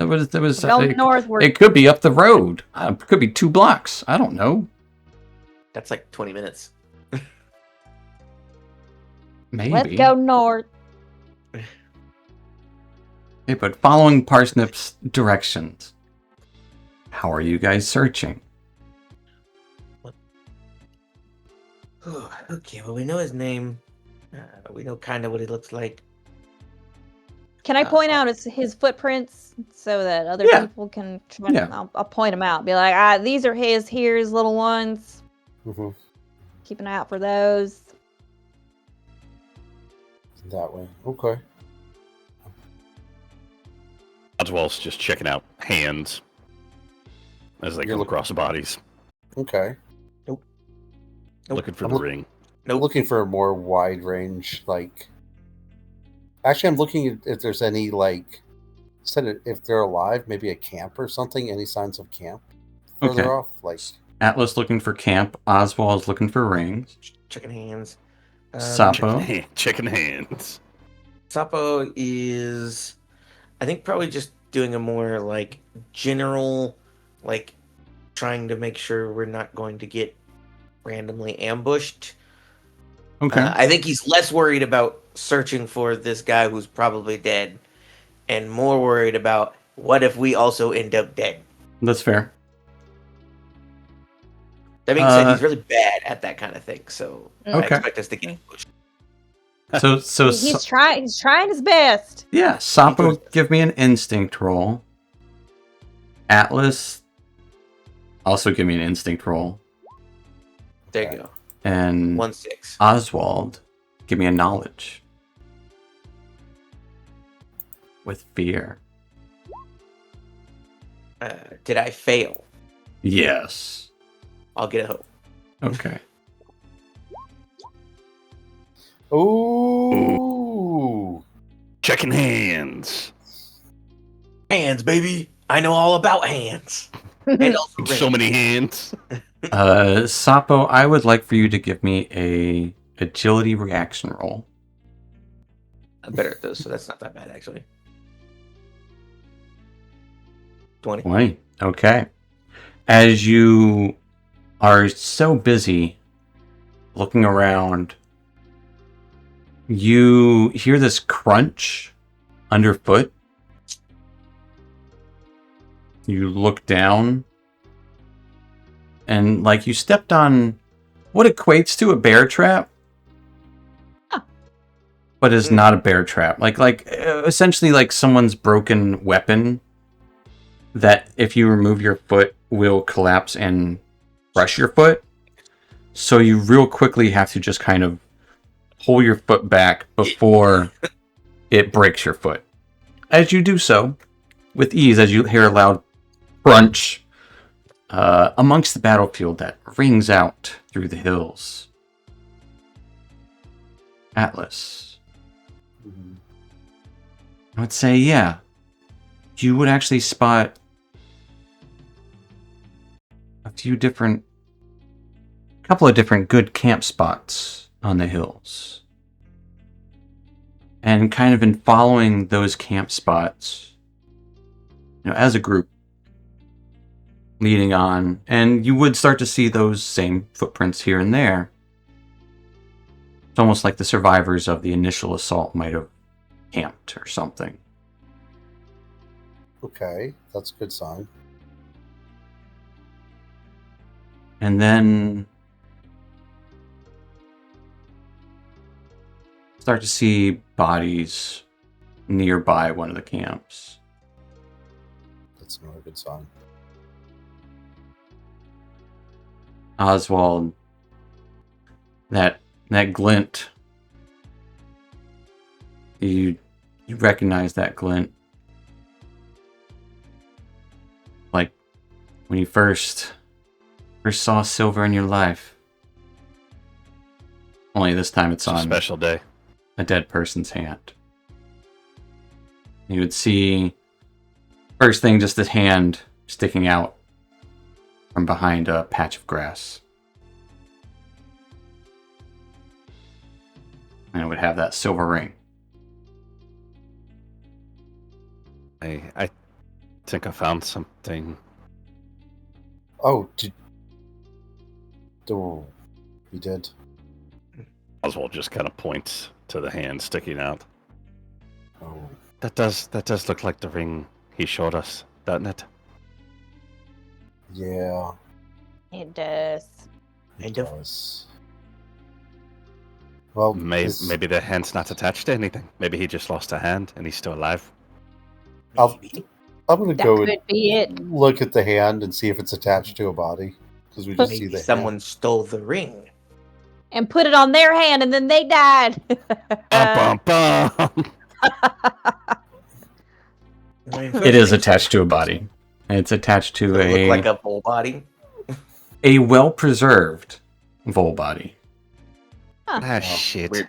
It was. go It, northward. it could be up the road. It could be 2 blocks. I don't know. That's like 20 minutes. Maybe. Let's go north. Hey, but following Parsnip's directions, how are you guys searching? Okay, well, we know his name. We know kind of what he looks like. Can I point out his footprints so that other Yeah. people can try? Yeah. I'll point them out. Be like, these are his little ones. Hmm. Keep an eye out for those. That way. Okay. Oswald's just checking out hands as they You're come looking- across the bodies, Okay. Nope. looking for I'm the look- ring. I'm looking for a more wide range, like. Actually, I'm looking at if there's any like, if they're alive, maybe a camp or something. Any signs of camp further Okay. off, like. Atlas looking for camp. Oswald's looking for rings. Chicken hands. Sapo. Chicken hands. Sapo is, I think, probably just doing a more like general, like trying to make sure we're not going to get randomly ambushed. Okay. I think he's less worried about searching for this guy who's probably dead, and more worried about what if we also end up dead. That's fair. That being said, he's really bad at that kind of thing, so I Okay. expect us to get ambushed. So He's trying his best. yeah, Sapo, give me an instinct roll. Atlas, also give me an instinct roll. There you go. And 1-6. Oswald, give me a knowledge. With fear. Did I fail? Yes. I'll get a hope. Okay. Ooh. Chicken hands. Hands, baby. I know all about hands. And also So rings. many hands. Sapo, I would like for you to give me a agility reaction roll. I'm better at those, so that's not that bad, actually. 20. 20. Okay. As you are so busy looking around, you hear this crunch underfoot. You look down, and like you stepped on what equates to a bear trap, but is not a bear trap. Like essentially like someone's broken weapon that if you remove your foot will collapse and crush your foot. So you real quickly have to just kind of pull your foot back before it breaks your foot. As you do so, with ease, as you hear a loud crunch amongst the battlefield that rings out through the hills. Atlas. I would say, yeah, you would actually spot a couple of different good camp spots on the hills. And kind of in following those camp spots, as a group, leading on, and you would start to see those same footprints here and there. It's almost like the survivors of the initial assault might have camped or something. Okay, that's a good sign. And then start to see bodies nearby one of the camps. That's another good sign. Oswald, that glint, you recognize that glint. Like when you first saw silver in your life. Only this time it's It's a on special day. a dead person's hand. You would see, first thing, just this hand sticking out from behind a patch of grass. And it would have that silver ring. I think I found something. Oh, you did? Oswald just kind of points to the hand sticking out. Oh. That does look like the ring he showed us, doesn't it? Yeah, It does. it Kind of. does. Well, Maybe the hand's not attached to anything. Maybe he just lost a hand and he's still alive. I'm gonna That go could and be it. look at the hand and see if it's attached to a body, because we just see Maybe the someone hand. stole the ring. And put it on their hand, and then they died. Bum, bum, bum. It is attached to a body. It's attached to Does it look like a full body? a well-preserved vole body. Ah, shit. Weird.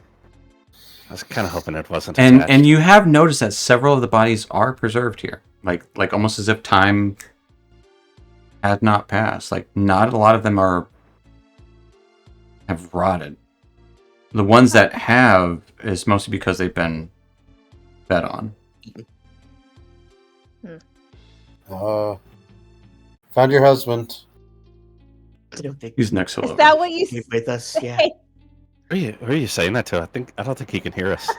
I was kind of hoping it wasn't And attached. and you have noticed that several of the bodies are preserved here. Like almost as if time had not passed. Like not a lot of them have rotted. The ones that have is mostly because they've been fed on. Found your husband. I don't think He's next to Is Logan. that what you he's with us. Yeah. say? Who are you saying that to? I don't think he can hear us.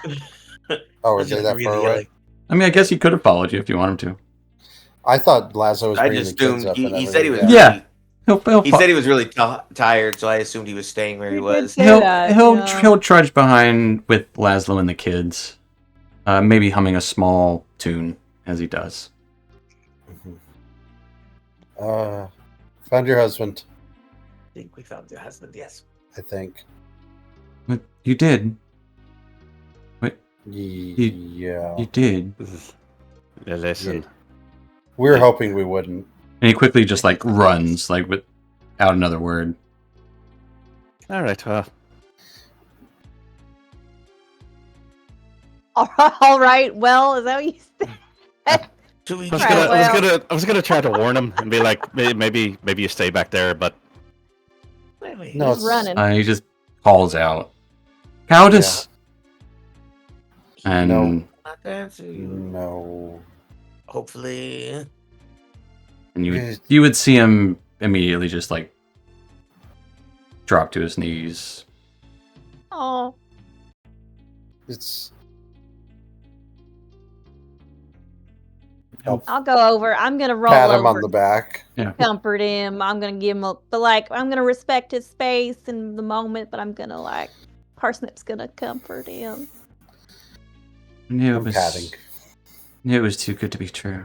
Oh, is they that far away? I mean, I guess he could have followed you if you want him to. I thought Lazo was I bringing just the kids assumed up. he and said he was. everything. Yeah. Really, he He'll said he was really tired, so I assumed he was staying where he He did was. say he'll that, he'll, yeah. he'll trudge behind with Laszlo and the kids, maybe humming a small tune as he does. Found your husband, I think we found your husband. Yes. I think. But you did. Yeah. You did. Yeah, listen, We were hoping we wouldn't. And he quickly just like runs, like without another word. all right, well, All right. Well, is that what you said? Should we? I was Right, gonna, well. I was gonna try to warn him and be like, maybe you stay back there, but Wait. No, He's running. He just calls out, "Countess!" And No. Not to answer you. No. Hopefully. and you would see him immediately just like drop to his knees. Oh, It's. I'll go over. I'm gonna roll Pat him over, on the back. comfort him. I'm gonna give him I'm gonna respect his space in the moment, but I'm gonna Parsnip's gonna comfort him. Knew I'm patting. it was too good to be true.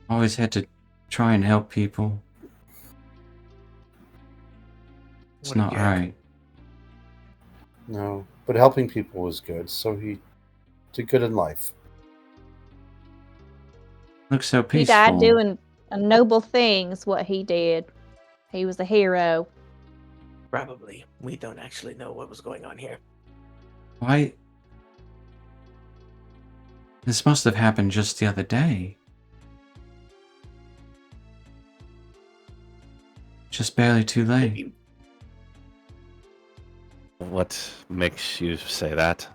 Always had to try and help people. It's What a not jerk. right. No, but helping people was good, so he did good in life. Looks so peaceful. He died doing a noble things, what he did. He was a hero. Probably. We don't actually know what was going on here. Why? This must have happened just the other day. Just barely too late. Maybe What makes you say that?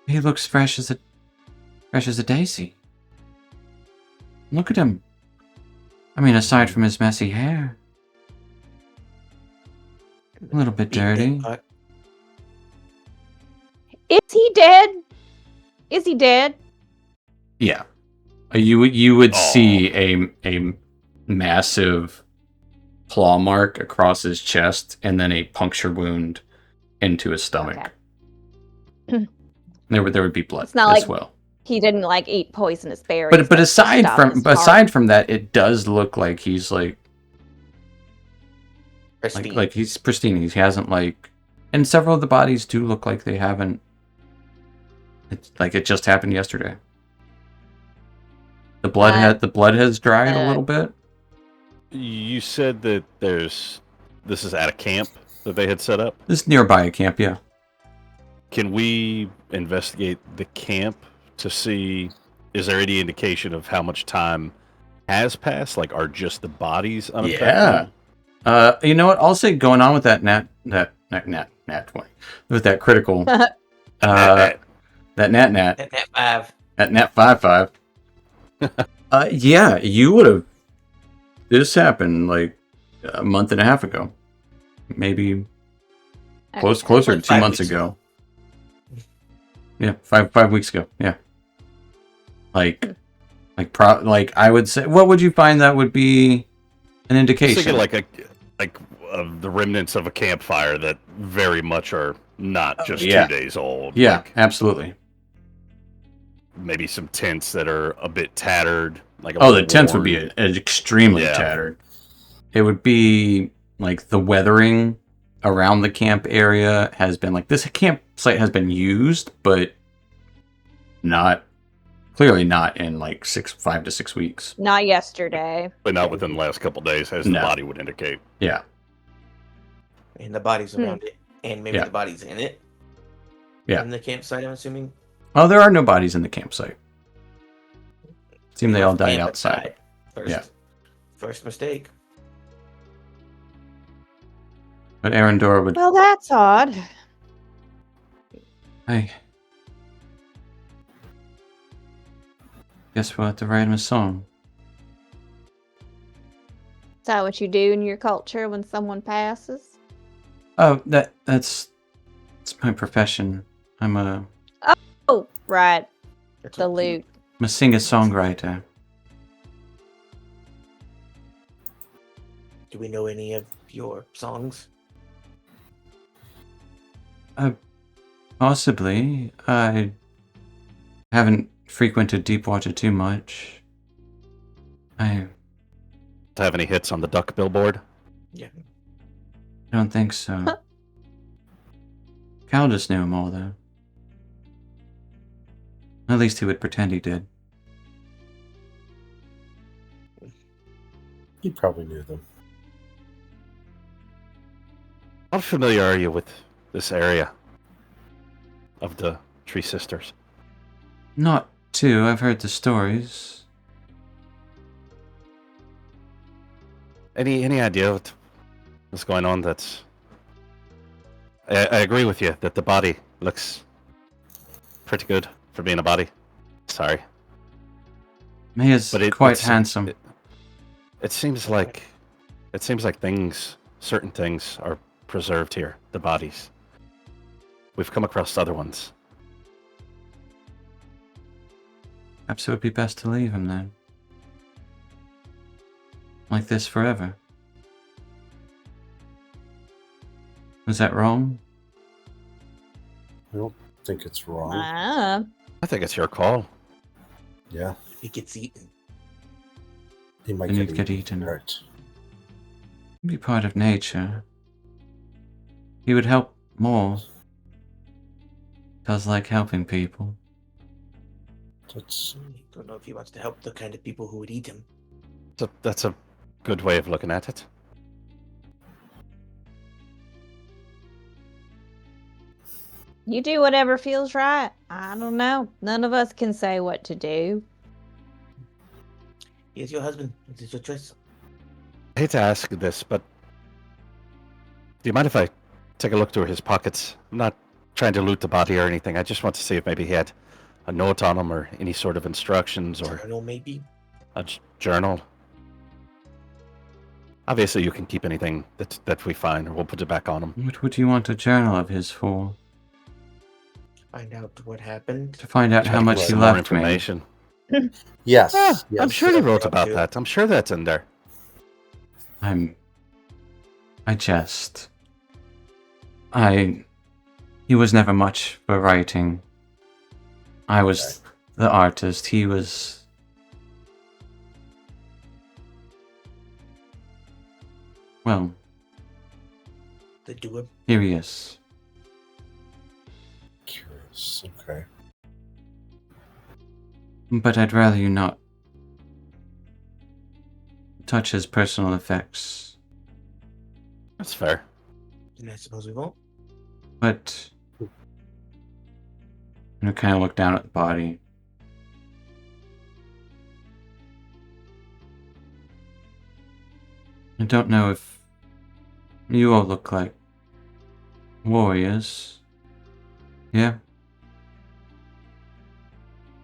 He looks fresh as a daisy. Look at him. I mean, aside from his messy hair, a little bit beat dirty. that butt. Is he dead? Is he dead? Yeah, you would Aw. see a massive claw mark across his chest, and then a puncture wound into his stomach. Okay. There would be blood It's not as like- well. He didn't like eat poisonous berries. But that aside stopped his heart. from that, it does look like he's like Pristine. he's pristine. He hasn't and several of the bodies do look like they haven't. It's like it just happened yesterday. The blood has dried a little bit. You said that this is at a camp that they had set up. This is nearby a camp, yeah. Can we investigate the camp to see, is there any indication of how much time has passed? Like, are just the bodies unaffected? Yeah. You know what? I'll say going on with that nat 20. With that critical that nat At that 5. at nat 5. Yeah, you would have. This happened like a month and a half ago. Maybe closer to Like 2 5 months weeks ago. Yeah, 5 weeks ago. Yeah. Like I would say, what would you find that would be an indication? Thinking like the remnants of a campfire that very much are not just yeah. 2 days old. Yeah, Like, absolutely. maybe some tents that are a bit tattered. Like The tents would be worn. extremely Yeah. tattered. It would be like the weathering around the camp area has been like, this campsite has been used, but clearly not in like 5 to 6 weeks. Not yesterday. but not within the last couple days, as the No. body would indicate. Yeah. And the bodies around it. And maybe Yeah. the bodies in it. Yeah. In the campsite, I'm assuming. Oh, there are no bodies in the campsite. Seem they all died Camp outside. First, Yeah. First mistake. But Arendor would. Well, that's odd. I guess we'll have to write him a song. Is that what you do in your culture when someone passes? Oh, it's my profession. I'm a Oh, right. That's The what you- loot. singer-songwriter. Do we know any of your songs? Possibly. I haven't frequented Deepwater too much. I To have any hits on the duck billboard? Yeah. don't think so. Cal just knew them all, though. At least he would pretend he did. He probably knew them. How familiar are you with this area of the Tree Sisters? Not too. I've heard the stories. Any idea what's going on? I agree with you that the body looks pretty good for being a body. Sorry, He is but quite handsome. It seems like certain things are preserved here. The bodies. We've come across other ones. Perhaps it would be best to leave him then. Like this forever. Was that wrong? I don't think it's wrong. Ah. I think it's your call. Yeah, If he gets eaten. he might Then get you'd get eaten. eaten. Right. Be part of nature. He would help more. Does like helping people. That's I don't know if he wants to help the kind of people who would eat him. That's a good way of looking at it. You do whatever feels right. I don't know. None of us can say what to do. He is your husband. It is your choice. I hate to ask this, but do you mind if I take a look through his pockets? I'm not trying to loot the body or anything. I just want to see if maybe he had a note on him or any sort of instructions or Journal, maybe. a journal. Obviously, you can keep anything that we find, or we'll put it back on him. What would you want a journal of his for? Find out what happened. To find out Try how to much get he some more left me. information. yes. Ah, yes. I'm sure he wrote Up about to. that. I'm sure that's in there. I jest. He was never much for writing. I was the artist. He was... Well, The doer. here he is. Curious. Okay. But I'd rather you not touch his personal effects. That's fair. And I suppose we won't. But... I kind of look down at the body. I don't know if you all look like warriors. Yeah?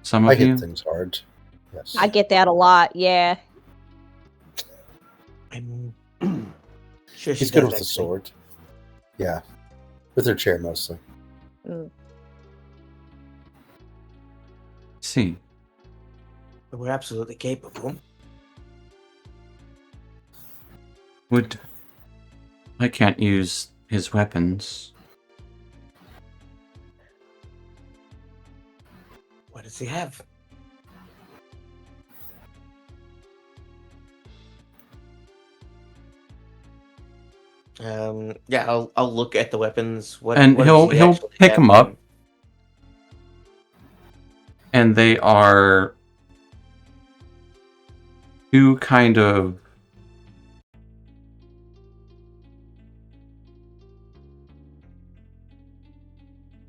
Some I of you? hit things hard. Yes. I get that a lot, yeah. I'm sure He's she good does, with the actually. sword. Yeah. With her chair mostly. Mm. See. But we're absolutely capable. Would... I can't use his weapons. What does he have? Yeah, I'll look at the weapons. What And what he'll does he actually pick have them on up. him? And they are... two kind of...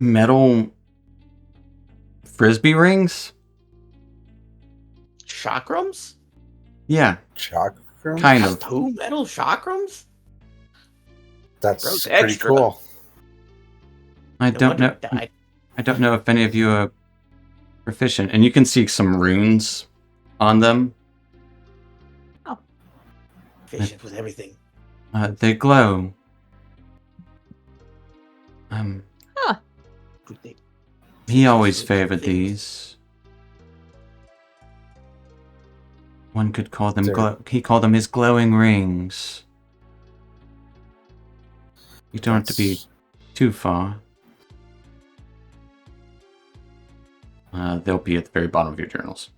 metal... frisbee rings? Chakrams? Yeah, Chakra? kind of. Two metal chakrams? That's Gross pretty extra. cool. I No don't wonder know. he died. I don't know if any of you are proficient, and you can see some runes on them. Efficient with everything. They glow. Good thing. He always Good favored things. these. One could call them They're- he called them his glowing rings. You don't have to be That's- too far. They'll be at the very bottom of your journals.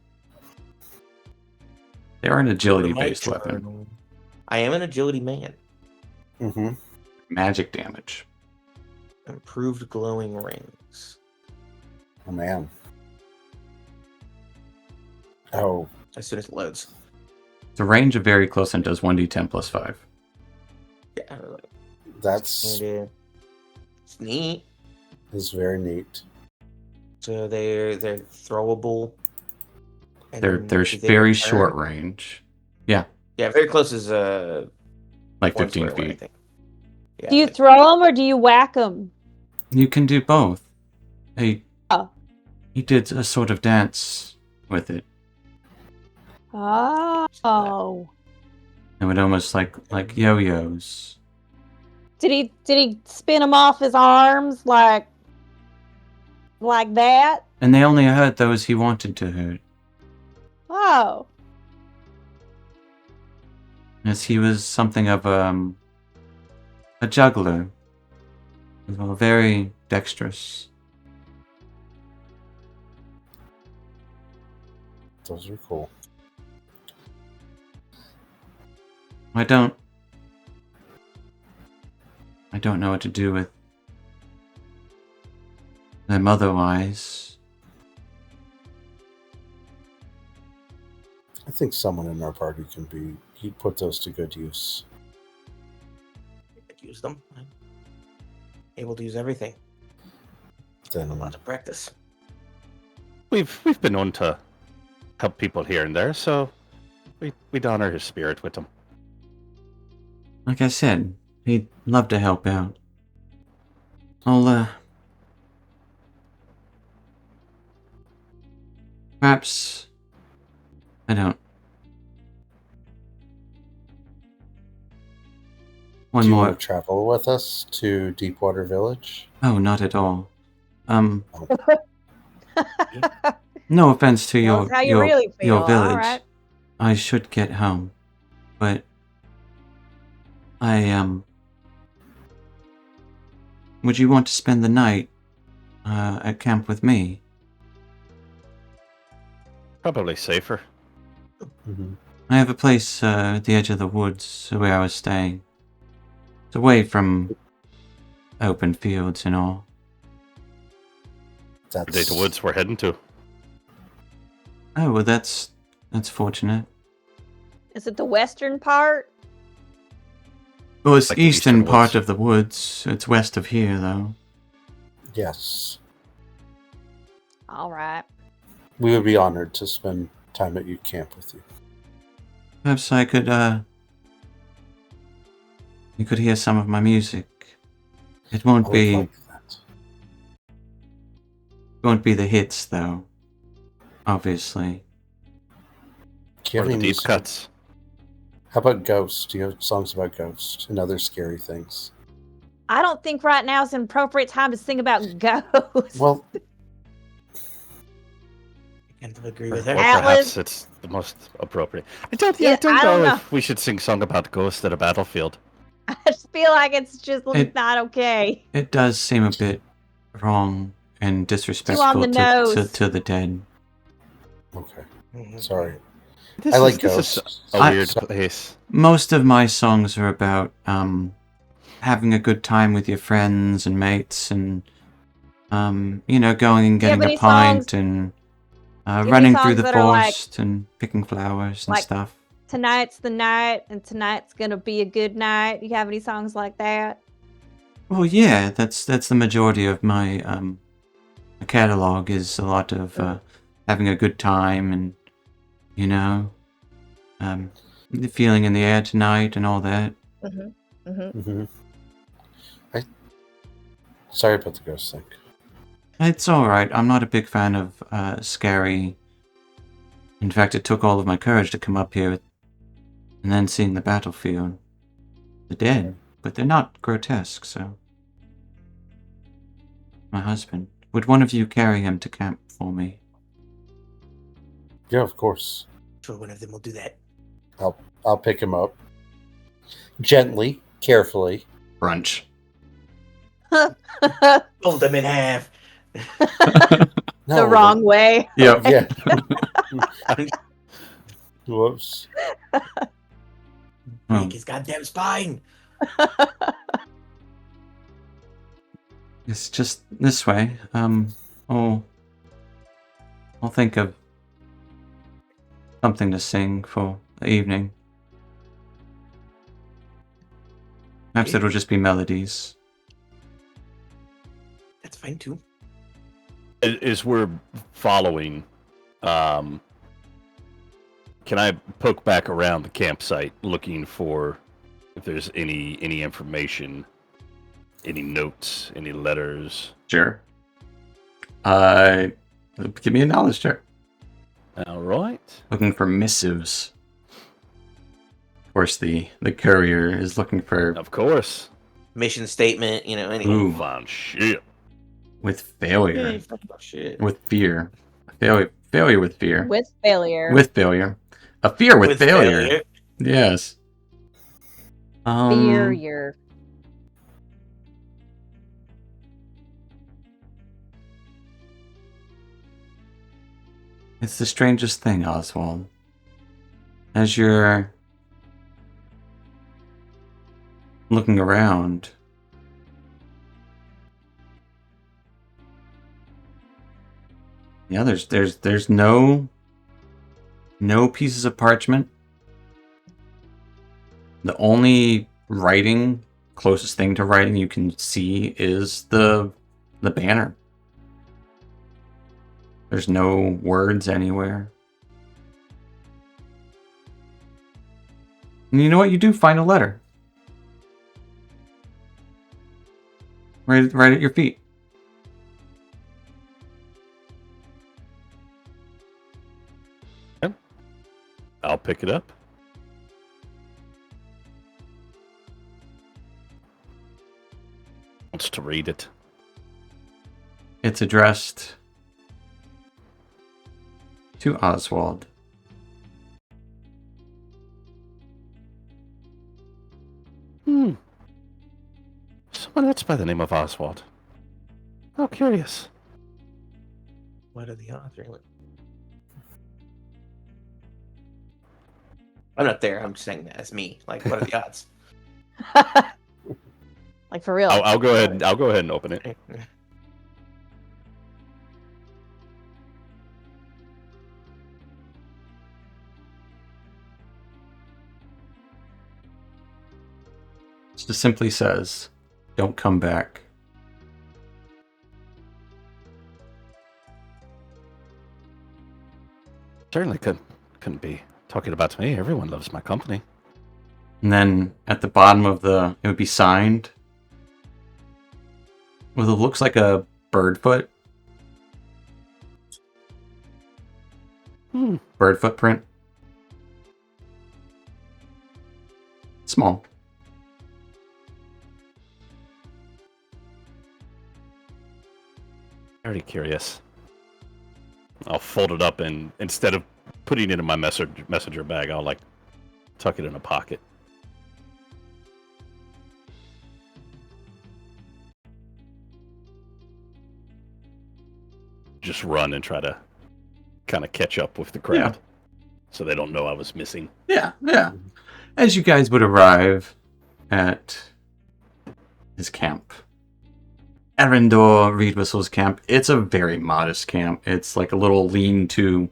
They are an agility-based weapon. Journal. I am an agility man. Mm-hmm. Magic damage. Improved glowing rings. Oh, man. Oh, As soon as it loads. The range of very close and does 1d10 plus 5. Yeah. that's And, it's neat. is very neat. So they're throwable. And They're then do they very return? short range. Yeah, very close is Like one 15 square away, I feet. think. Yeah, Do you like- throw them or do you whack them? You can do both. He Oh. he did a sort of dance with it. Oh. It would almost like yo-yos. Did he spin them off his arms like that? And they only hurt those he wanted to hurt. Oh. As he was something of a juggler. As well, very dexterous. Those are cool. I don't I don't know what to do with them otherwise. I think someone in our party he'd put those to good use. I could use them. I'm able to use everything. Then A lot of practice. We've been known to help people here and there, so we'd honor his spirit with them. Like I said, he'd love to help out. I'll, perhaps... I don't... One do you more... want to travel with us to Deepwater Village? Oh, not at all. No offense to Tell us how you really feel. your village. All right. I should get home, but would you want to spend the night at camp with me? Probably safer. Mm-hmm. I have a place at the edge of the woods where I was staying. It's away from open fields and all. The woods we're heading to. Oh, well, that's fortunate. Is it the western part? Well, it's Like the eastern eastern part woods. of the woods. It's west of here, though. Yes. All right. We would be honored to spend time at your camp with you. Perhaps I could, you could hear some of my music. It I won't would be, like that. won't be the hits, though. Obviously. Do you Or have the any deep music? cuts. How about ghosts? Do you have songs about ghosts and other scary things? I don't think right now is an appropriate time to sing about ghosts. Well, I kind of agree Or with her. Atlas- perhaps it's the most appropriate. I don't Yeah, I don't know know. if we should sing song about ghosts at a battlefield. I just feel like it's just not okay. It does seem a bit wrong and disrespectful the nose. to the dead. okay. Mhm. Sorry. This I like is, this ghosts. is a I- weird so- place. Most of my songs are about having a good time with your friends and mates and going and Do you have getting any a pint songs- and any running through songs the that are like- forest and picking flowers and like- stuff. Tonight's the night, and tonight's gonna be a good night. You have any songs like that? Well, yeah, that's the majority of my catalog is a lot of having a good time and the feeling in the air tonight and all that. Mm-hmm. Mm-hmm. Mm-hmm. Sorry about the ghost thing. It's all right. I'm not a big fan of scary. In fact, it took all of my courage to come up here and then seeing the battlefield. The dead, but they're not grotesque, so. My husband. Would one of you carry him to camp for me? Yeah, of course. Sure, one of them will do that. I'll pick him up. Gently, carefully. Brunch. Fold them in half. No, The wrong way. Yep. Yeah. Whoops. Oh, Break his goddamn spine. it's just this way. I'll think of something to sing for the evening. Perhaps it'll just be melodies. That's fine too. As we're following, can I poke back around the campsite looking for if there's any information, any notes, any letters? Sure. Give me a knowledge check. All right. Looking for missives. Of course, the courier is looking for Of course. Mission statement, anything. Ooh. Fine shit. with Yeah, failure, you talk about shit. with fear, failure with fear, With failure. with failure, a fear with failure. Yes. Failure. It's the strangest thing, Oswald. As you're looking around, Yeah, there's no pieces of parchment. The only writing, closest thing to writing you can see is the banner. There's no words anywhere. And you know what? You do find a letter. Right at your feet. I'll pick it up. Wants to read it. It's addressed to Oswald. Someone else by the name of Oswald. How curious. What are the odds? Really? I'm not there. I'm just saying that as me. Like, what are the odds? Like for real. I'll go ahead. I'll go ahead and open it. It just simply says, "Don't come back." Certainly couldn't be talking about me. Everyone loves my company. And then at the bottom of it would be signed with what looks like a bird foot. Bird footprint. Small. Very curious. I'll fold it up and instead of putting it in my messenger bag, I'll like tuck it in a pocket. Just run and try to kind of catch up with the crowd so they don't know I was missing. Yeah. As you guys would arrive at his camp, Arendor Reedwhistle's camp, it's a very modest camp. It's like a little lean-to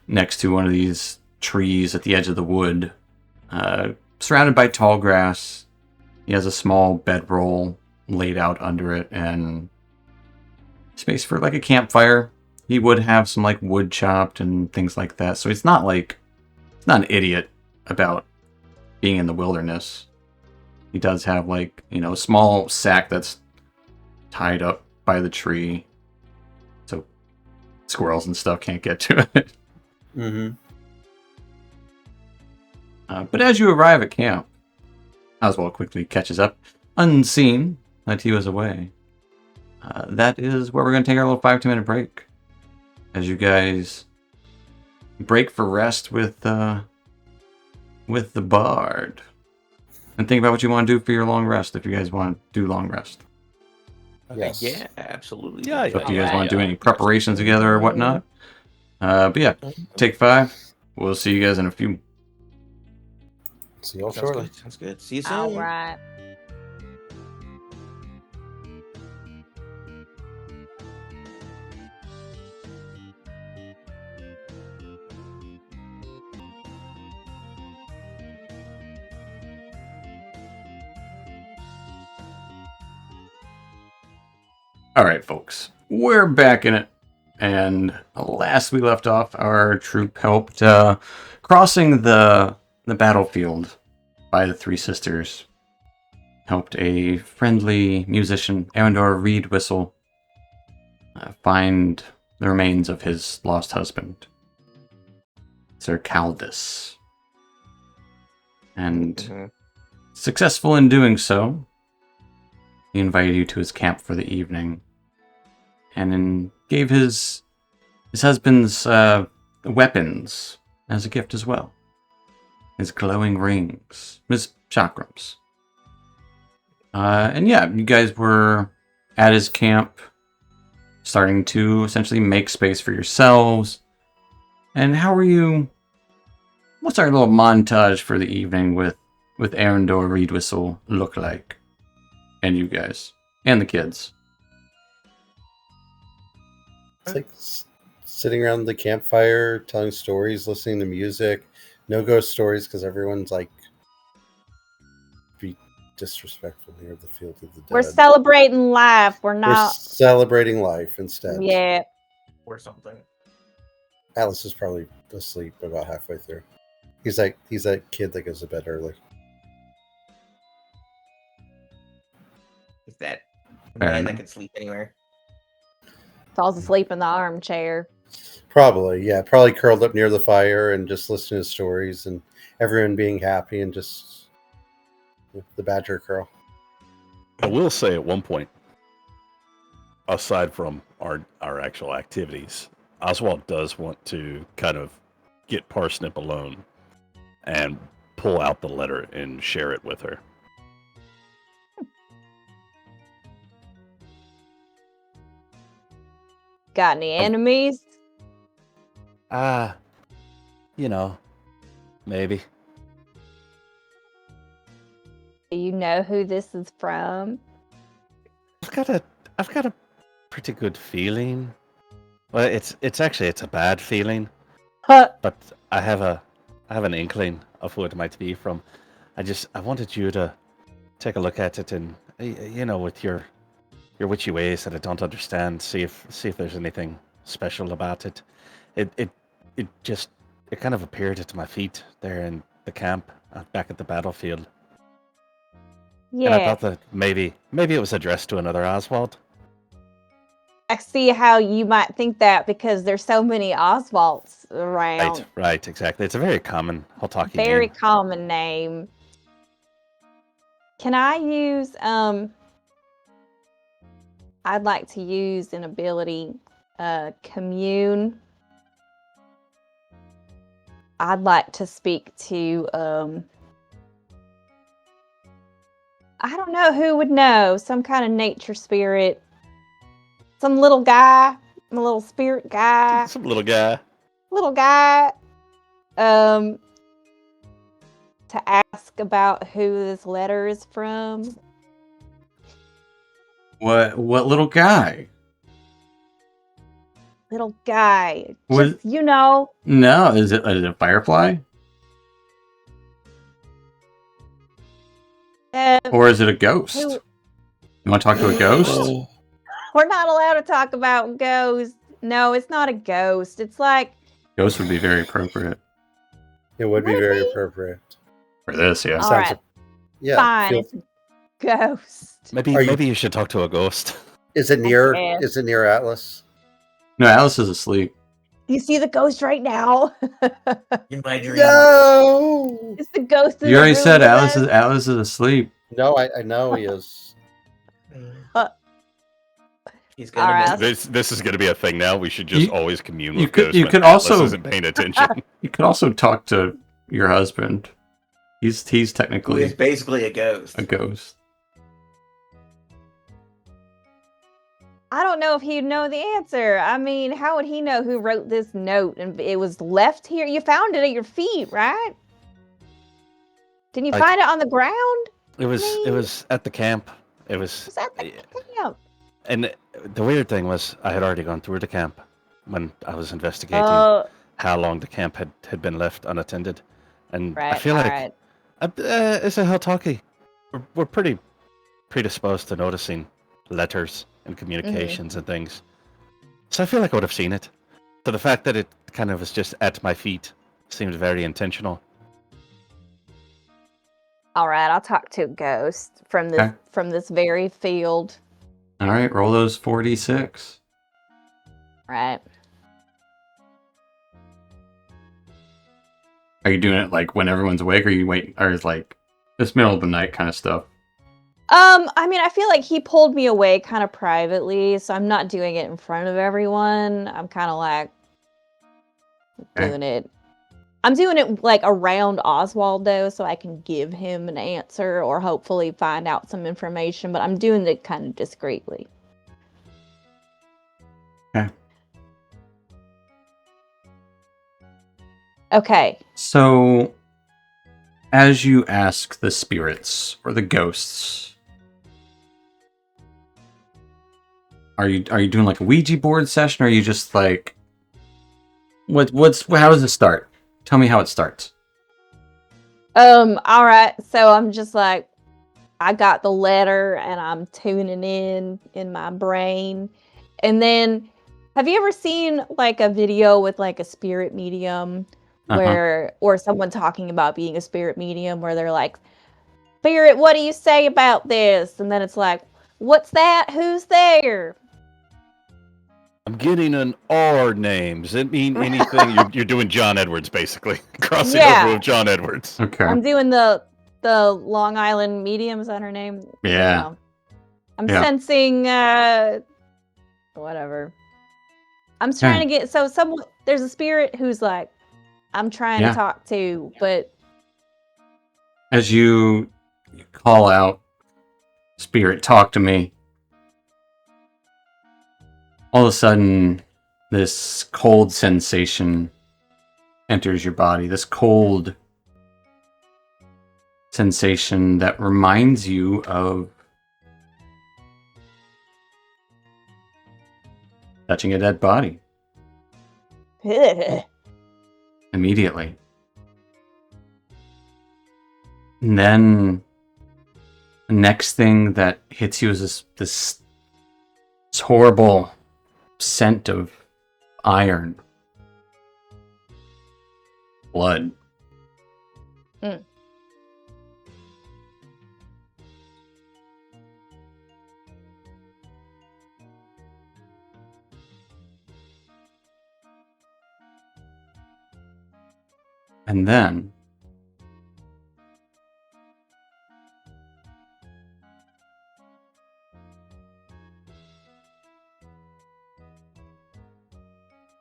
next to one of these trees at the edge of the wood, surrounded by tall grass. He has a small bedroll laid out under it and space for like a campfire. He would have some like wood chopped and things like that. So it's not an idiot about being in the wilderness. He does have like, a small sack that's tied up by the tree so squirrels and stuff can't get to it. Mm-hmm. But as you arrive at camp, Oswald quickly catches up, unseen that he was away. That is where we're going to take our little 5-minute break. As you guys break for rest with the bard. And think about what you want to do for your long rest if you guys want to do long rest. Yes. Yeah, absolutely. Yeah, So if you guys want to do any preparations together or whatnot. But yeah, take 5. We'll see you guys in a few. See you all Sounds shortly. good. Sounds good. See you soon. All right. All right, folks, we're back in it. And last we left off, our troop helped crossing the battlefield by the Three Sisters. Helped a friendly musician, Arendor Reedwhistle, find the remains of his lost husband, Sir Caldus. And successful in doing so, he invited you to his camp for the evening, and then gave his husband's weapons as a gift as well. His glowing rings, his chakrams. And yeah, you guys were at his camp, starting to essentially make space for yourselves. And how are you? What's our little montage for the evening with Arendor Reedwhistle look like? And you guys. And the kids. It's like sitting around the campfire, telling stories, listening to music. No ghost stories because everyone's like be disrespectful near the field of the dead. We're celebrating life. We're We're not. celebrating life instead. Yeah. Or something. Alice is probably asleep about halfway through. He's that kid that goes to bed early. Is that a Fair man enough. that can sleep anywhere? Falls asleep in the armchair. Probably, yeah. Probably curled up near the fire and just listening to stories and everyone being happy and just the Badger Girl. I will say at one point, aside from our actual activities, Oswald does want to kind of get Parsnip alone and pull out the letter and share it with her. Got any enemies? Maybe. Do you know who this is from? I've got a pretty good feeling. Well, it's a bad feeling, Huh. but I have an inkling of who it might be from. I wanted you to take a look at it and with your witchy ways that I don't understand, see if there's anything special about it. It kind of appeared at my feet there in the camp back at the battlefield. And I Yeah. thought that maybe it was addressed to another Oswald. I see how you might think that because there's so many Oswalds around. Right, exactly. It's a very common Hotaki Very name. common name. Can I use I'd like to use an ability, commune. I'd like to speak to I don't know who would know, some kind of nature spirit. Some little guy, a little spirit guy. Some little guy. Little guy. To ask about who this letter is from. What little guy? Little guy. What- Just, you know. No, is it a firefly? Or is it a ghost? Who- You want to talk to a ghost? We're not allowed to talk about ghosts. No, it's not a ghost. It's like, Ghost would be very appropriate It would be Would it very be? appropriate. for this, yeah. all Sounds right, Yeah. fine. feel- It's a ghost. Maybe you should talk to a ghost. Is it near? can. Is it near Atlas? No, Alice is asleep. You see the ghost right now? In my dream. No. It's the ghost in You the already room said with Alice us. is asleep. No, I know he is. He's gonna All right. miss This is going to be a thing now. We should just You- always commune you with could- ghosts you when could Atlas also- isn't paying attention. You could also talk to your husband. He's Who is technically basically a ghost. a ghost. I don't know if he'd know the answer. I mean, how would he know who wrote this note? And it was left here. You found it at your feet, right? Didn't you I- find it on the ground? It was at the camp. It It was was at the camp. and the weird thing was I had already gone through the camp when I was investigating Oh, how long the camp had been left unattended. And right. I feel all like right. as a Hotaki, we're pretty predisposed to noticing letters and communications and things. So I feel like I would have seen it. So the fact that it kind of was just at my feet seemed very intentional. All right, I'll talk to a ghost from this Okay. from this very field. All right, roll those 4d6. Right. Are you doing it like when everyone's awake, or you wait, or is like this middle of the night kind of stuff? I mean, I feel like he pulled me away kind of privately, so I'm not doing it in front of everyone. I'm kind of like Okay. doing it. I'm doing it like around Oswald though, so I can give him an answer or hopefully find out some information, but I'm doing it kind of discreetly. Okay. Okay. So, as you ask the spirits or the ghosts, are you doing like a Ouija board session, or are you just like How does it start? Tell me how it starts. All right. So I'm just like, I got the letter and I'm tuning in my brain. And then have you ever seen like a video with like a spirit medium or someone talking about being a spirit medium where they're like, "Spirit, what do you say about this?" And then it's like, "What's that? Who's there?" I'm getting an R names. It mean anything. You're doing John Edwards basically, crossing over with John Edwards. Okay. I'm doing the Long Island medium. Is that her name? Yeah. I'm sensing whatever. I'm trying to get someone. There's a spirit who's like, I'm trying to talk to, but as you call out, "Spirit, talk to me," all of a sudden, this cold sensation enters your body. This cold sensation that reminds you of touching a dead body immediately. And then the next thing that hits you is this horrible scent of iron, blood. Mm. And then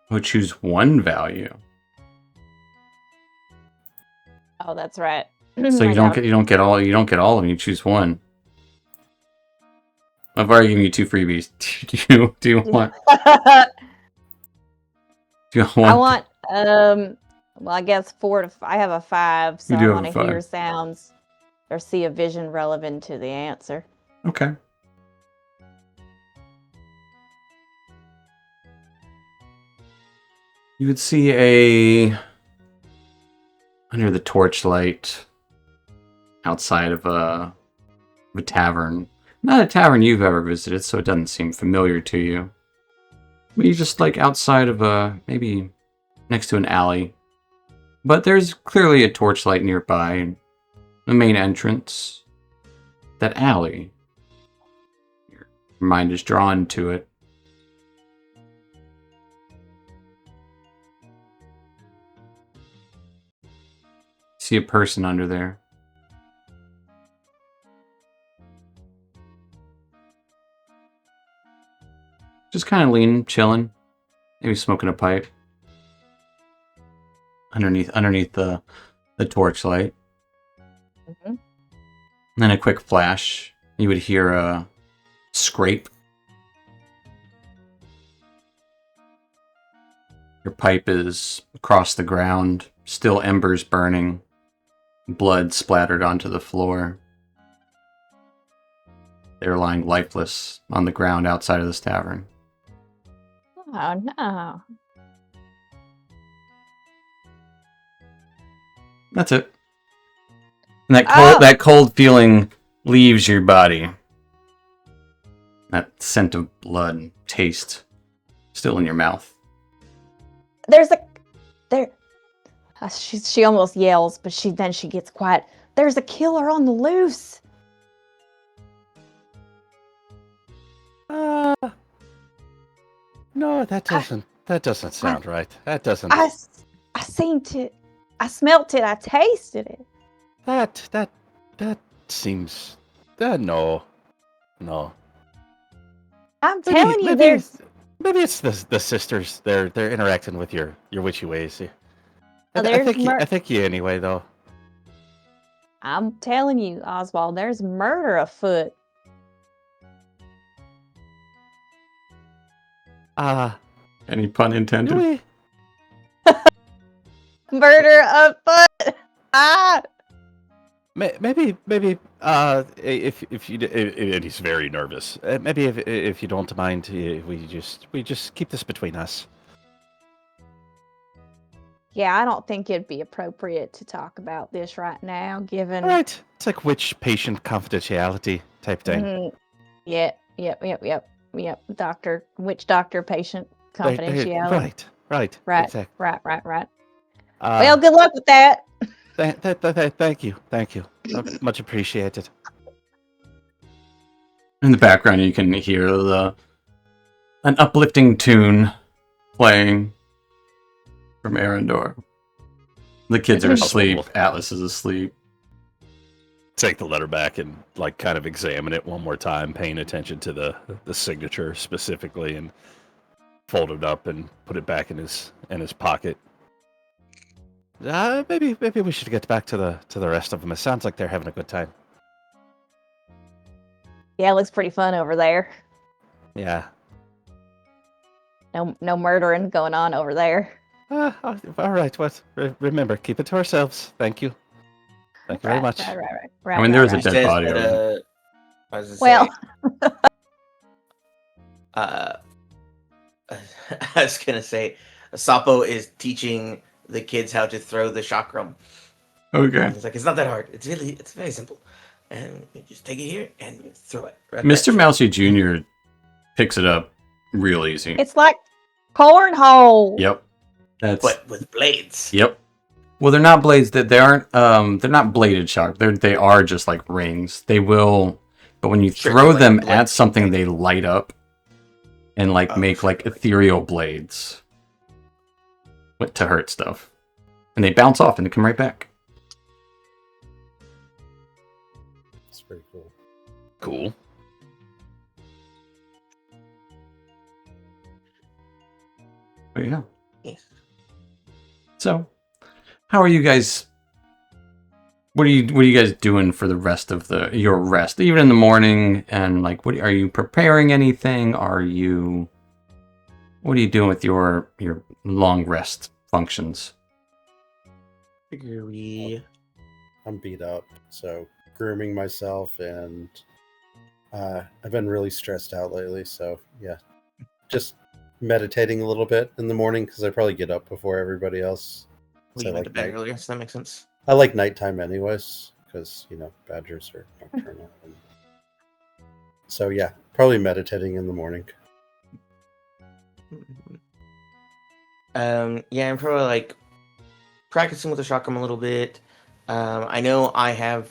we'll choose one value. Oh, that's right. So you don't get all of them. You choose one. I've already given you 2 freebies. Do you want? Do you want? I want well, I guess 4 to. I have a 5, so I want to hear sounds or see a vision relevant to the answer. Okay. You would see under the torchlight outside of a tavern. Not a tavern you've ever visited, so it doesn't seem familiar to you. But you just like outside of maybe next to an alley. But there's clearly a torchlight nearby, and the main entrance. That alley. Your mind is drawn to it. See a person under there. Just kind of leaning, chilling, maybe smoking a pipe. Underneath the torchlight. Mm-hmm. And then a quick flash. You would hear a scrape. Your pipe is across the ground, still embers burning, blood splattered onto the floor. They're lying lifeless on the ground outside of this tavern. Oh no. That's it. And that cold feeling leaves your body. That scent of blood and taste still in your mouth. She almost yells, but she gets quiet. There's a killer on the loose. No, that doesn't sound right. That doesn't. I smelt it. I tasted it. That seems. No. I'm telling you, there's. Maybe it's the sisters. They're interacting with your witchy ways. I think you anyway, though. I'm telling you, Oswald, there's murder afoot. Any pun intended? Really? Murder afoot. Maybe. If you and he's very nervous. Maybe if you don't mind, we just keep this between us. Yeah, I don't think it'd be appropriate to talk about this right now, given. All right. It's like witch-patient confidentiality type thing. Yep. Doctor, witch doctor, patient confidentiality. Right. Right. Exactly. Right. Uh, Well, good luck with that. Thank you. Much appreciated. In the background, you can hear an uplifting tune playing from Arendor. The kids are asleep. Atlas is asleep. Take the letter back and like kind of examine it one more time, paying attention to the signature specifically, and fold it up and put it back in his pocket. Maybe we should get back to the rest of them. It sounds like they're having a good time. Yeah, it looks pretty fun over there. Yeah. No murdering going on over there. All right. What? Remember, keep it to ourselves. Thank you. Thank you very much. I mean, there is a dead body over there. I was Well, I was gonna say, Sapo is teaching the kids how to throw the chakram. Okay. He's like, it's not that hard. It's very simple. And you just take it here and you throw it. Right Mr. back. Mousy Jr. picks it up real easy. it's like cornhole. Yep. But with blades. Yep. Well, they're not blades. They aren't. They're not bladed shark. They are just like rings. They will, but when you throw like them blade. at something, they light up and like make like ethereal blades to hurt stuff, and they bounce off and they come right back. That's pretty cool. Cool. But yeah. Yes. So, how are you guys? What are you guys doing for the rest of your rest? Even in the morning, and like, what are you preparing anything? What are you doing with your long rest functions? Figure I'm beat up, so grooming myself, and I've been really stressed out lately. So yeah, just meditating a little bit in the morning because I probably get up before everybody else. we So went I to like bed earlier, so that makes sense. I like nighttime anyways because badgers are nocturnal. So yeah, probably meditating in the morning. Yeah, I'm probably like practicing with the chakram a little bit. I know I have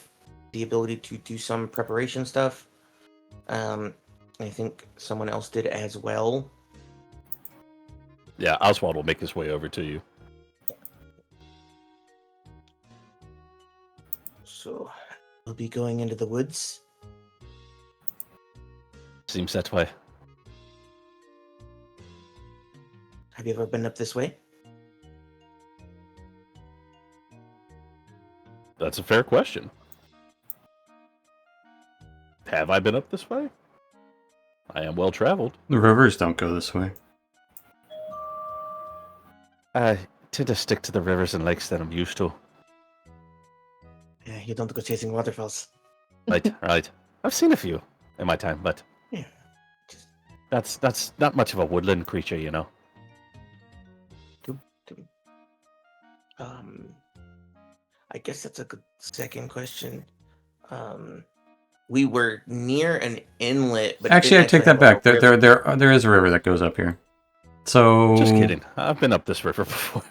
the ability to do some preparation stuff. I think someone else did as well. Yeah, Oswald will make his way over to you. So we'll be going into the woods. Seems that way. Have you ever been up this way? That's a fair question. Have I been up this way? I am well traveled. The rivers don't go this way. I tend to stick to the rivers and lakes that I'm used to. Yeah, you don't go chasing waterfalls. Right. I've seen a few in my time, but Yeah. that's not much of a woodland creature, you know. I guess that's a good second question. We were near an inlet, but Actually, I take that back. There, There is a river that goes up here. So Just kidding. I've been up this river before.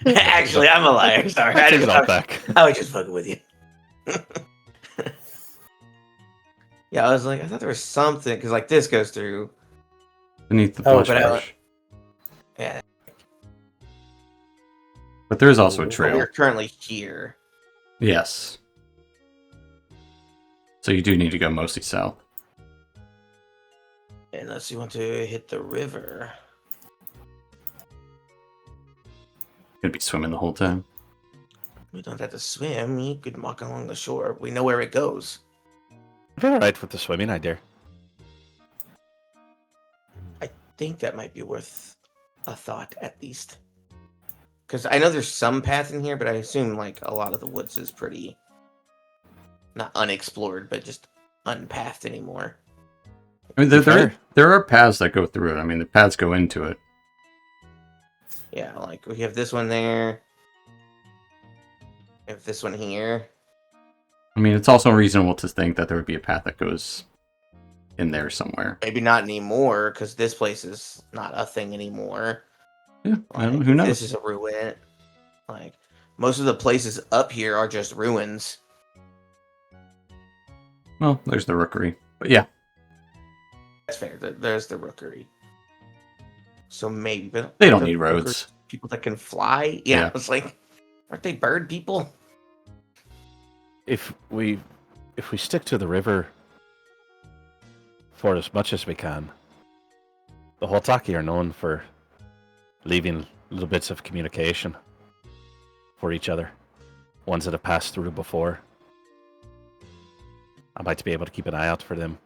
Actually, I'm a liar. Sorry, I take it all back. I was just fucking with you. Yeah, I was like, I thought there was something because like this goes through. beneath the Oh, bush. but yeah, But there is also a but trail. we're currently here. Yes. So you do need to go mostly south. Unless you want to hit the river. Gonna be swimming the whole time. We don't have to swim. You could walk along the shore. We know where it goes. I'm all right with the swimming, I dare. I think that might be worth a thought, at least. Because I know there's some path in here, but I assume like a lot of the woods is pretty not unexplored, but just unpathed anymore. I mean, there are paths that go through it. I mean, the paths go into it. Yeah, like we have this one there. We have this one here. I mean, it's also reasonable to think that there would be a path that goes in there somewhere. Maybe not anymore, because this place is not a thing anymore. Yeah, I don't know, Like, who knows? This is a ruin. Like, most of the places up here are just ruins. Well, there's the rookery. But yeah, That's fair. There's the rookery. So maybe, but they don't the need rookery roads. people that can fly. Yeah, Yeah. it's like, aren't they bird people? If we stick to the river for as much as we can, the Holtaki are known for leaving little bits of communication for each other, ones that have passed through before. I might be able to keep an eye out for them.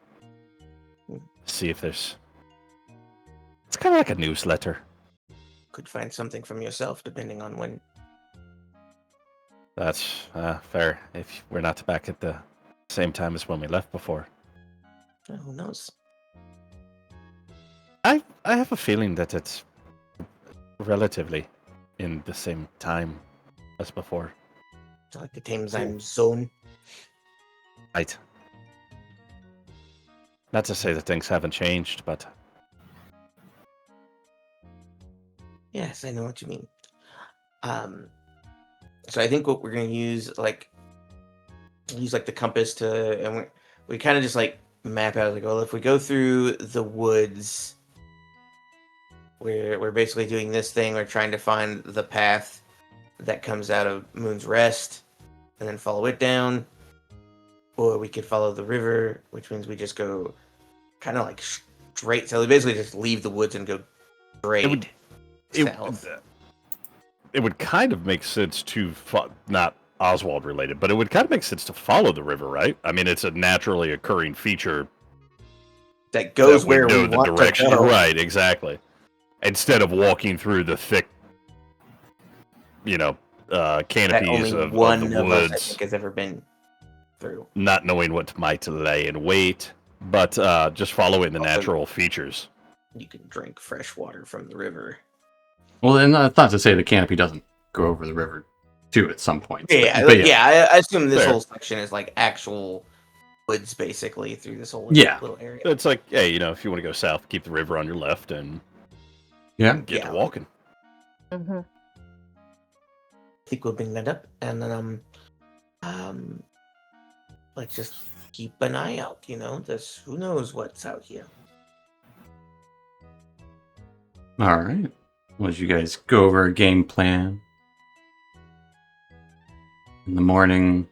See if there's... It's kind of like a newsletter. Could find something from yourself, depending on when. That's fair, if we're not back at the same time as when we left before. Who knows? I have a feeling that it's relatively in the same time as before. It's like the Thameslime zone. Right. Not to say that things haven't changed, but Yes, I know what you mean. So I think what we're gonna use like the compass to, and we kind of just like map out like, well, if we go through the woods, we're basically doing this thing. We're trying to find the path that comes out of Moon's Rest, and then follow it down, or we could follow the river, which means we just go kind of like straight. So we basically just leave the woods and go straight south. It would kind of make sense to not Oswald related, but it would kind of make sense to follow the river, right? I mean, it's a naturally occurring feature That goes that we where know we the want direction. to go. Right, exactly. Instead of walking through the thick, That canopies only of one the of us, I woods, think, has ever been through. not knowing what might lay in wait, but just following the natural features. You can drink fresh water from the river. Well, and that's not to say the canopy doesn't go over the river too at some point. Yeah, But I assume this Fair. whole section is like actual woods, basically, through this whole little area. It's like, hey, if you want to go south, keep the river on your left and Yeah. get to walking. Mm-hmm. I think we'll bring that up, and then let's just keep an eye out. This who knows what's out here. All right. Well, as you guys go over a game plan, in the morning,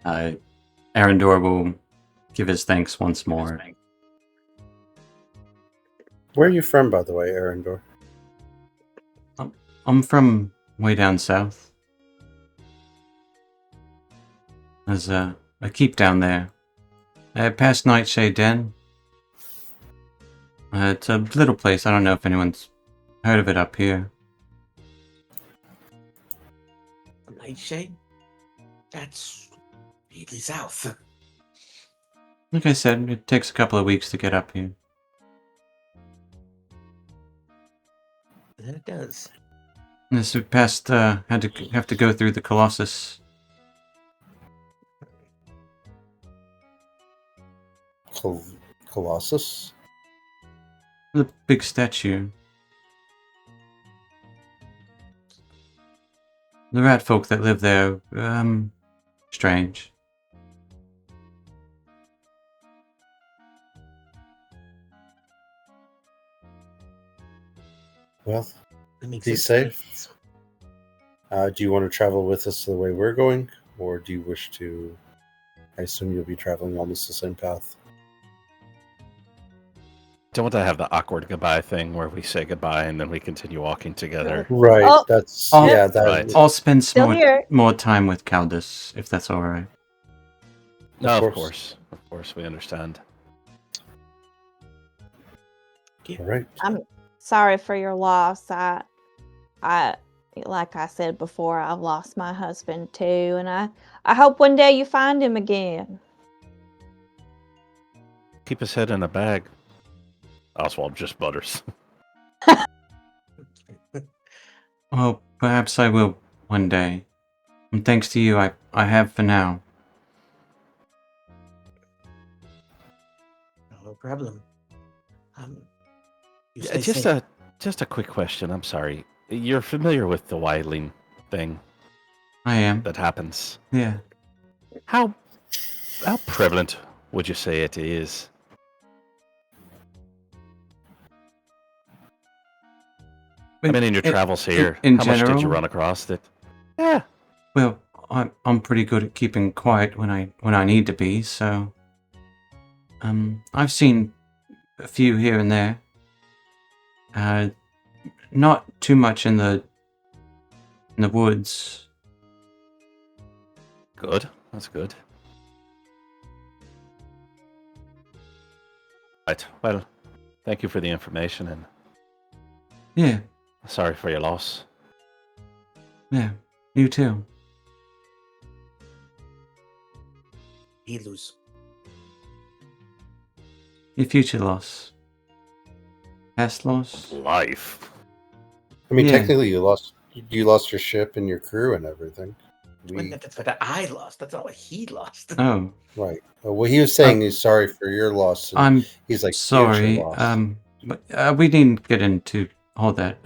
Arendor will give his thanks once more. Where are you from, by the way, Arendor? I'm from way down south. There's a keep down there. Past Nightshade Den. It's a little place. I don't know if anyone's heard of it up here. Nightshade? That's really south. Like I said, it takes a couple of weeks to get up here. Then it does. This we passed. Have to go through the Colossus. Colossus? The big statue. The rat folk that live there, strange. Well, That makes be sense. safe. Do you want to travel with us the way we're going? Or do you wish to... I assume you'll be traveling almost the same path. Don't want to have the awkward goodbye thing where we say goodbye and then we continue walking together. Right, Oh. that's... Oh. yeah, that... Right. I'll spend Still here. more time with Caldus, if that's alright. No, Of of course. course, we understand. All right. I'm sorry for your loss. I, like I said before, I've lost my husband too, and I hope one day you find him again. Keep his head in a bag. Oswald just butters. Well, perhaps I will one day. And thanks to you, I have for now. No problem. You Yeah, stay safe. just a quick question. I'm sorry. You're familiar with the wildling thing I am. that happens. Yeah. How prevalent would you say it is? I mean, in your travels here, in how much did you general? run across it? Yeah. Well, I'm pretty good at keeping quiet when I need to be, so I've seen a few here and there. Not too much in the woods. Good. That's good. Right. Well, thank you for the information, and Yeah, sorry for your loss. yeah. You too. He lose. Your future loss. Past loss. Life. I mean, Yeah. technically, you lost your ship and your crew and everything. That's what I lost. That's not what he lost. Oh, Right. Well, he was saying he's sorry for your loss. And I'm he's like, sorry. future loss. But we didn't get into all that.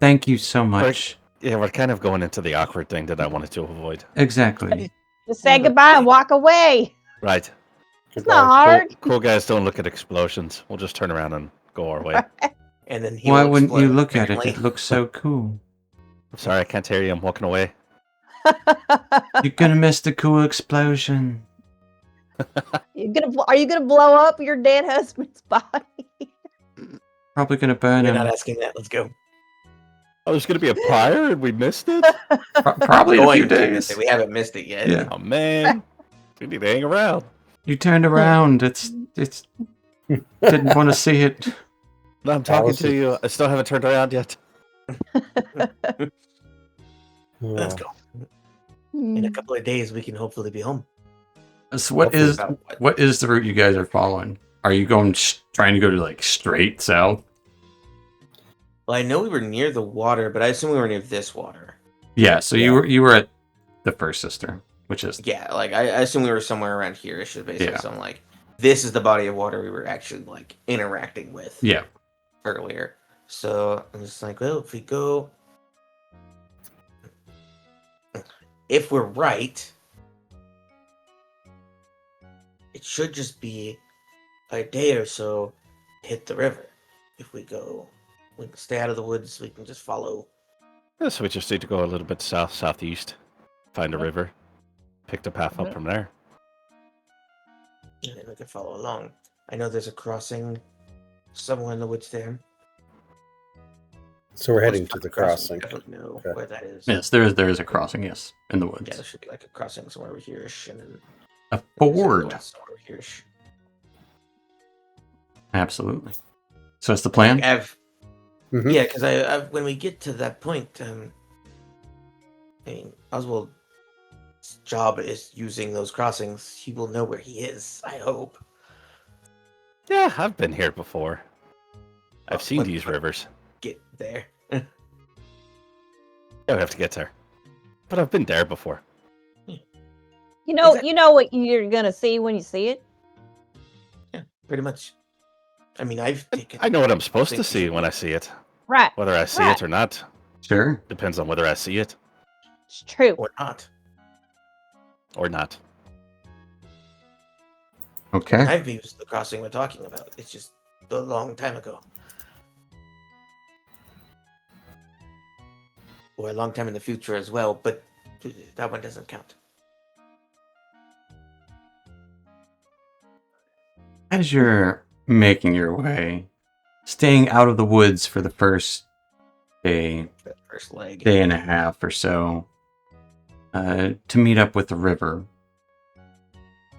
Thank you so much. Yeah, we're kind of going into the awkward thing that I wanted to avoid. Exactly. Just say goodbye and walk away. Right. It's not hard. Cool guys don't look at explosions. We'll just turn around and go our way. And then he Why will wouldn't you explode, look at it? apparently. It looks so cool. I'm sorry, I can't hear you. I'm walking away. You're gonna miss the cool explosion. Are you gonna blow up your dead husband's body? Probably gonna burn You're him. not asking that. Let's go. Oh, there's going to be a fire and we missed it? Probably in a few Going to miss days. it. We haven't missed it yet. Yeah. Oh, man. We need to hang around. You turned around. It's didn't want to see it. No, I'm talking to you. I still haven't turned around yet. Let's go. In a couple of days, we can hopefully be home. So what Hopefully is about what is the route you guys are following? Are you going trying to go to like straight south? Well, I know we were near the water, but I assume we were near this water. Yeah. So you were at the First Sister, which is Yeah, like I assume we were somewhere around here. It should basically. Yeah. So I'm like, this is the body of water we were actually like interacting with. yeah. Earlier. So I'm just like, well, if we go, if we're right, it should just be a day or so to hit the river. If we go, we can stay out of the woods. We can just follow. Yeah, so we just need to go a little bit southeast, find a river, pick the path up from there. And then we can follow along. I know there's a crossing somewhere in the woods there. So we're heading to the crossing. I don't know Okay. where that is. Yes, there is a crossing. Yes, in the Yeah, woods. there should be like a crossing somewhere over here-ish, and then A ford. somewhere over here-ish. Absolutely. So it's the plan. Mhm. Yeah, because I when we get to that point, I mean, Oswald's job is using those crossings. He will know where he is. I hope. Yeah, I've been here before. I've Oh, seen what- these rivers. Get there. Yeah, we have to get there. But I've been there before. You know Exactly. what you're gonna see when you see it. Yeah, pretty much. I mean, I've taken. I know what I'm supposed to see when I see it. Right. Whether I see Right. it or not Sure. depends on whether I see it It's true. Or not. or not. Okay. I've used the crossing we're talking about. It's just a long time ago. Or a long time in the future as well, but that one doesn't count. As you're making your way, staying out of the woods for the first day That first leg. and a half or so, to meet up with the river.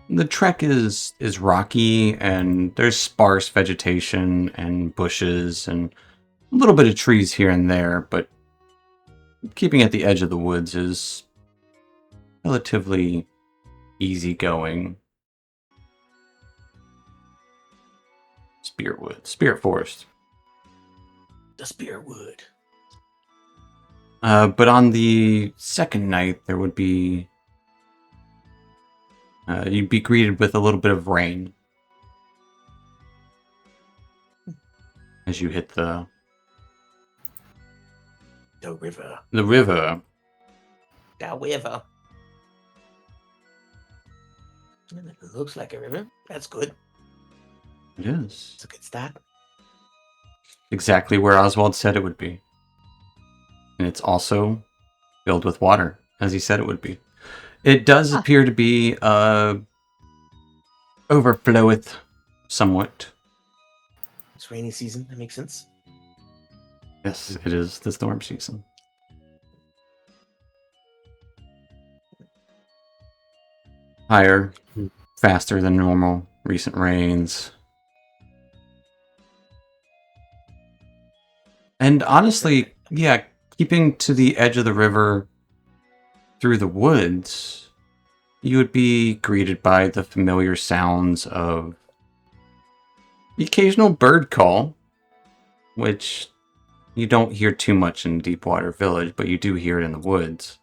The trek is rocky, and there's sparse vegetation and bushes and a little bit of trees here and there, but keeping at the edge of the woods is relatively easygoing. Spirit Forest. The spear wood. But on the second night, there would be... you'd be greeted with a little bit of rain as you hit the river. the river. The river. It looks like a river. That's good. It is It's a good start. exactly where Oswald said it would be, and it's also filled with water, as he said it would be. It does appear to be overfloweth somewhat. It's rainy season. That makes sense. Yes, it is the storm season. Higher, faster than normal, recent rains. And honestly, yeah, keeping to the edge of the river through the woods, you would be greeted by the familiar sounds of the occasional bird call, which you don't hear too much in Deepwater Village, but you do hear it in the woods.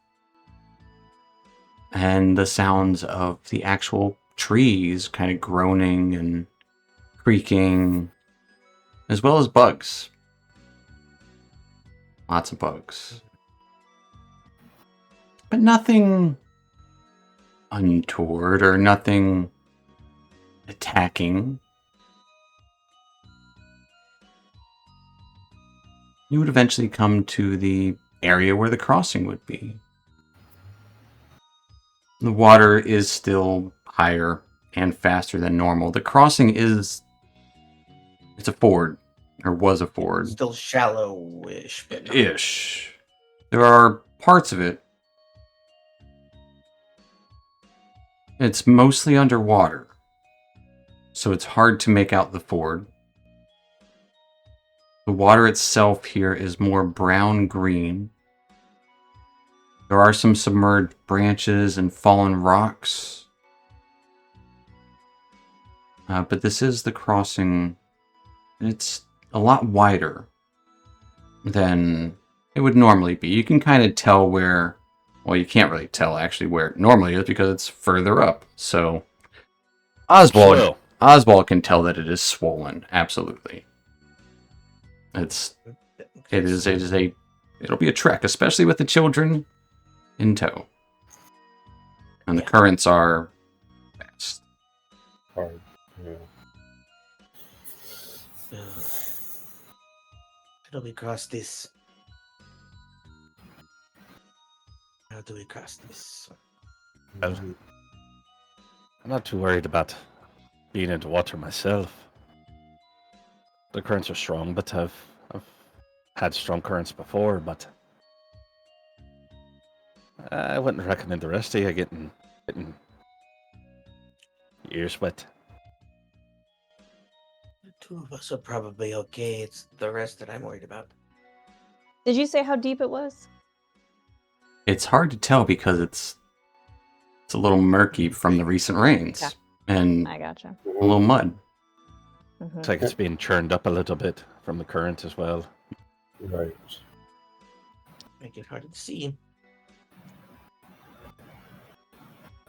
And the sounds of the actual trees kind of groaning and creaking, as well as bugs. Lots of bugs. But nothing untoward or nothing attacking. You would eventually come to the area where the crossing would be. The water is still higher and faster than normal. The crossing is... it's a ford, or was a ford. Still shallow-ish, but not. Ish. There are parts of it. It's mostly underwater, so it's hard to make out the ford. The water itself here is more brown-green. There are some submerged branches and fallen rocks. But this is the crossing. It's a lot wider than it would normally be. You can kind of tell where... well, you can't really tell actually where it normally is because it's further up. So Oswald can tell that it is swollen. Absolutely. It'll be a trek, especially with the children in tow. And the currents are fast. Hard. Yeah. How do we cross this? How do we cross this? I'm not too worried about being into water myself. The currents are strong, but I've had strong currents before, but I wouldn't recommend the rest of you getting ears wet. The two of us are probably okay. It's the rest that I'm worried about. Did you say how deep it was? It's hard to tell because it's a little murky from the recent rains. Yeah. And I gotcha. a little mud. Mhm. It's like it's being churned up a little bit from the current as well. Right. Make it hard to see.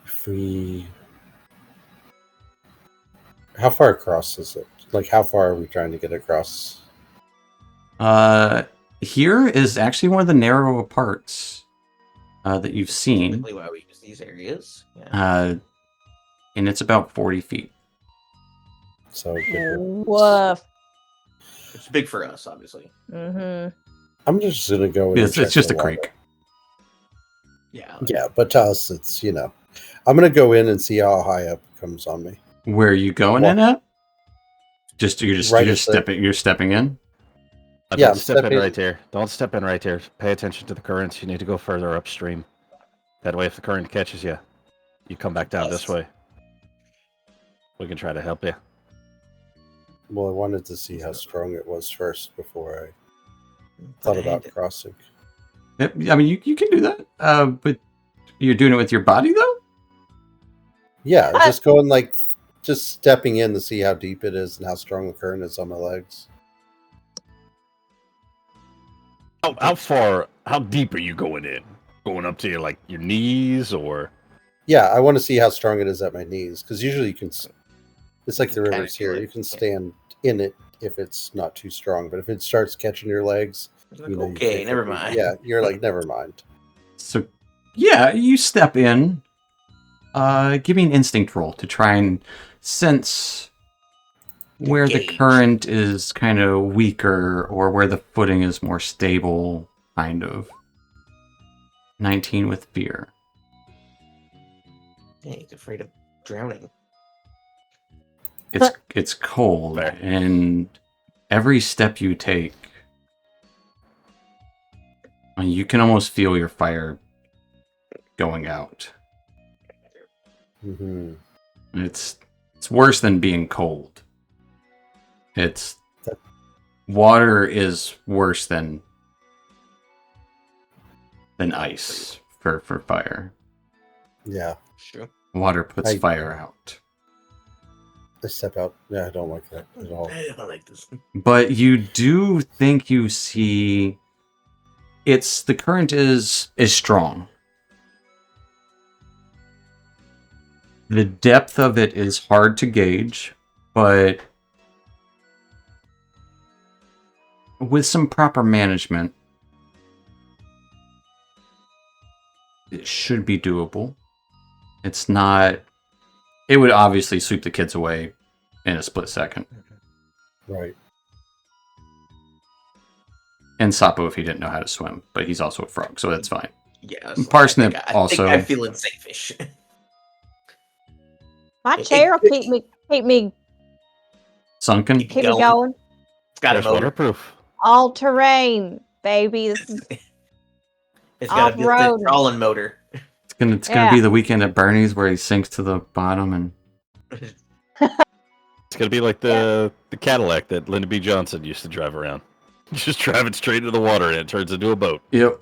If we... how far across is it? Like, how far are we trying to get across? Here is actually one of the narrower parts that you've seen. Typically why we use these areas. Yeah. And it's about 40 feet. So good. Woof. It's big for us, obviously. Mm-hmm. I'm just gonna go in. It's just a creek. Yeah. Yeah, but to us, it's, I'm gonna go in and see how high up it comes on me. Where are you going in at? You're Right at the- stepping. You're stepping in. Yeah, Don't I'm step in stepping- right here. Don't step in right here. Pay attention to the currents. You need to go further upstream. That way, if the current catches you, you come back down this way. We can try to help you. Well, I wanted to see how strong it was first before I thought about crossing. Yep, I mean, you can do that. But you're doing it with your body, though? Yeah, just going just stepping in to see how deep it is and how strong the current is on my legs. How far How deep are you going in? Going up to your knees, or? Yeah, I want to see how strong it is at my knees, because usually you can. It's like the Kinda rivers do here. it, You can yeah. stand in it if it's not too strong, but if it starts catching your legs, Like, you okay, can't never get deep. mind. Yeah, you're like, never mind. So, yeah, you step in. Give me an instinct roll to try and sense where the Gauge. current is kind of weaker or where the footing is more stable, kind of. 19 with fear. Yeah, he's afraid of drowning. It's cold, Fair. and every step you take, you can almost feel your fire going out. Hmm. It's worse than being cold. Water is worse than ice for fire. Yeah, Sure. Water puts I- fire out. I step out. Yeah, I don't like that at all. I like this. But you do think you see the current is strong. The depth of it is hard to gauge, but with some proper management, it should be doable. It's not. It would obviously sweep the kids away in a split second. Right. And Sapo if he didn't know how to swim, but he's also a frog, so that's fine. Yeah. Parsnip I also- think I'm feeling safe-ish. My It- chair will it- keep me Sunken? Keep- keep me Going. going. It's got a There's motor. waterproof. All terrain, baby. This is It's got a built-in Off-road. crawling motor. It's gonna Yeah. be the weekend at Bernie's where he sinks to the bottom and It's gonna be like the Cadillac that Lyndon B. Johnson used to drive around. You just drive it straight into the water and it turns into a boat. yep.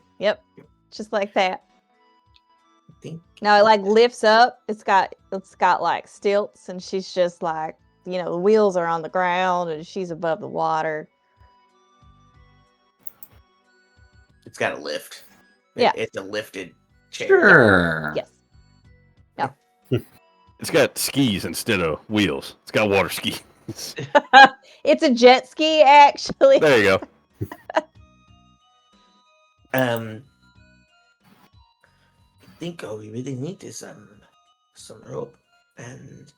just like that. I think No, it like lifts up. It's got like stilts, and she's just like, the wheels are on the ground, and she's above the water. it's got a lift. Yeah. It's a lifted chair. Sure. Yes. It's got skis instead of wheels. It's got water skis. It's a jet ski, actually. There you go. I think all we really need is some rope and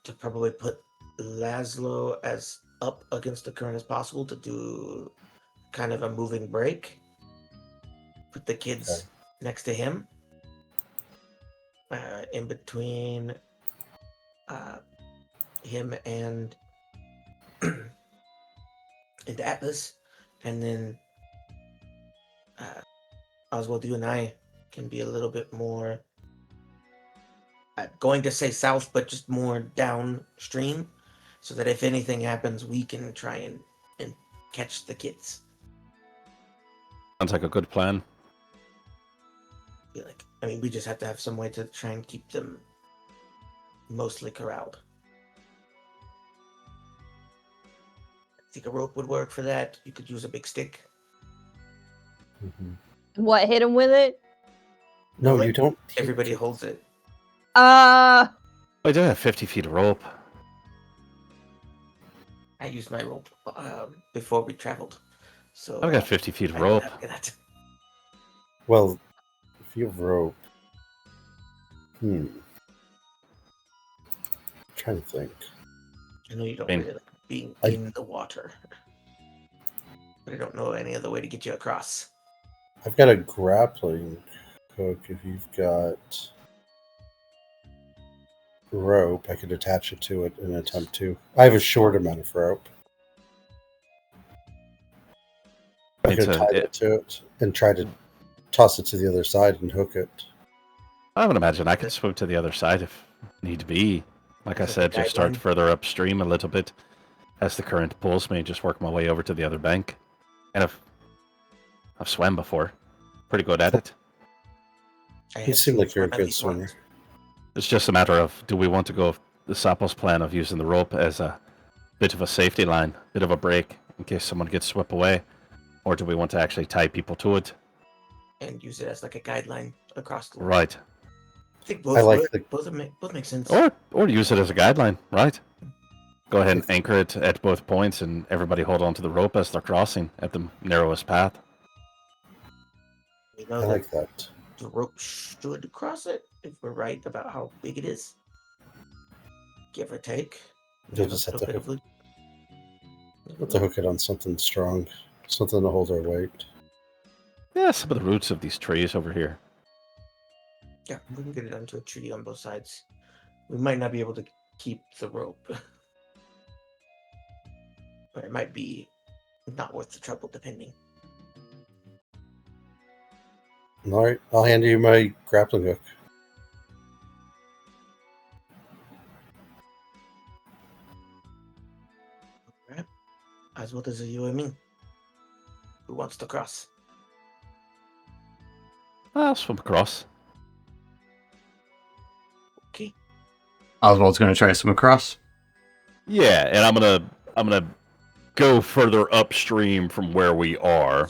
to probably put Laszlo as up against the current as possible to do kind of a moving break. Put the kids next to him, in between him and Atlas, and then Oswald, you and I can be a little bit more going to say south, but just more downstream, so that if anything happens, we can try and catch the kids. Sounds like a good plan. We just have to have some way to try and keep them mostly corralled. I think a rope would work for that. You could use a big stick. Mhm. What, hit him with it? No, Like, you don't. Everybody holds it. I do have 50 feet of rope. I used my rope before we traveled, so I've got 50 feet of I rope. have that. Well, if you have rope. Trying to think. I know you don't Same. really like being I- in the water, but I don't know any other way to get you across. I've got a grappling hook. If you've got rope, I could attach it to it and attempt to. I have a short amount of rope. I It's could a- tie it- it to it and try to toss it to the other side and hook it. I would imagine I could swim to the other side if need be. Like I Is it said, just start guideline? further upstream a little bit as the current pulls me, just work my way over to the other bank. And I've swam before. Pretty good at it. You seem like you're a good swimmer. It's just a matter of, do we want to go the Sapo's plan of using the rope as a bit of a safety line, bit of a break in case someone gets swept away? Or do we want to actually tie people to it? And use it as like a guideline across the Right. I think both I like work. the Both make sense. Or use it as a guideline, right? Go ahead and anchor it at both points, and everybody hold on to the rope as they're crossing at the narrowest path. We I know like that that. the rope should cross it if we're right about how big it is. Give or take. You'll just have to bit of loop. hook it on something strong, something to hold our weight. Yeah, some of the roots of these trees over here. Yeah, we can get it onto a tree on both sides. We might not be able to keep the rope. But it might be not worth the trouble, depending. All right, I'll hand you my grappling hook. Alright. As well as you and me. Who wants to cross? I'll swim across. Okay. Oswald's going to try to swim across. Yeah, and I'm gonna go further upstream from where we are,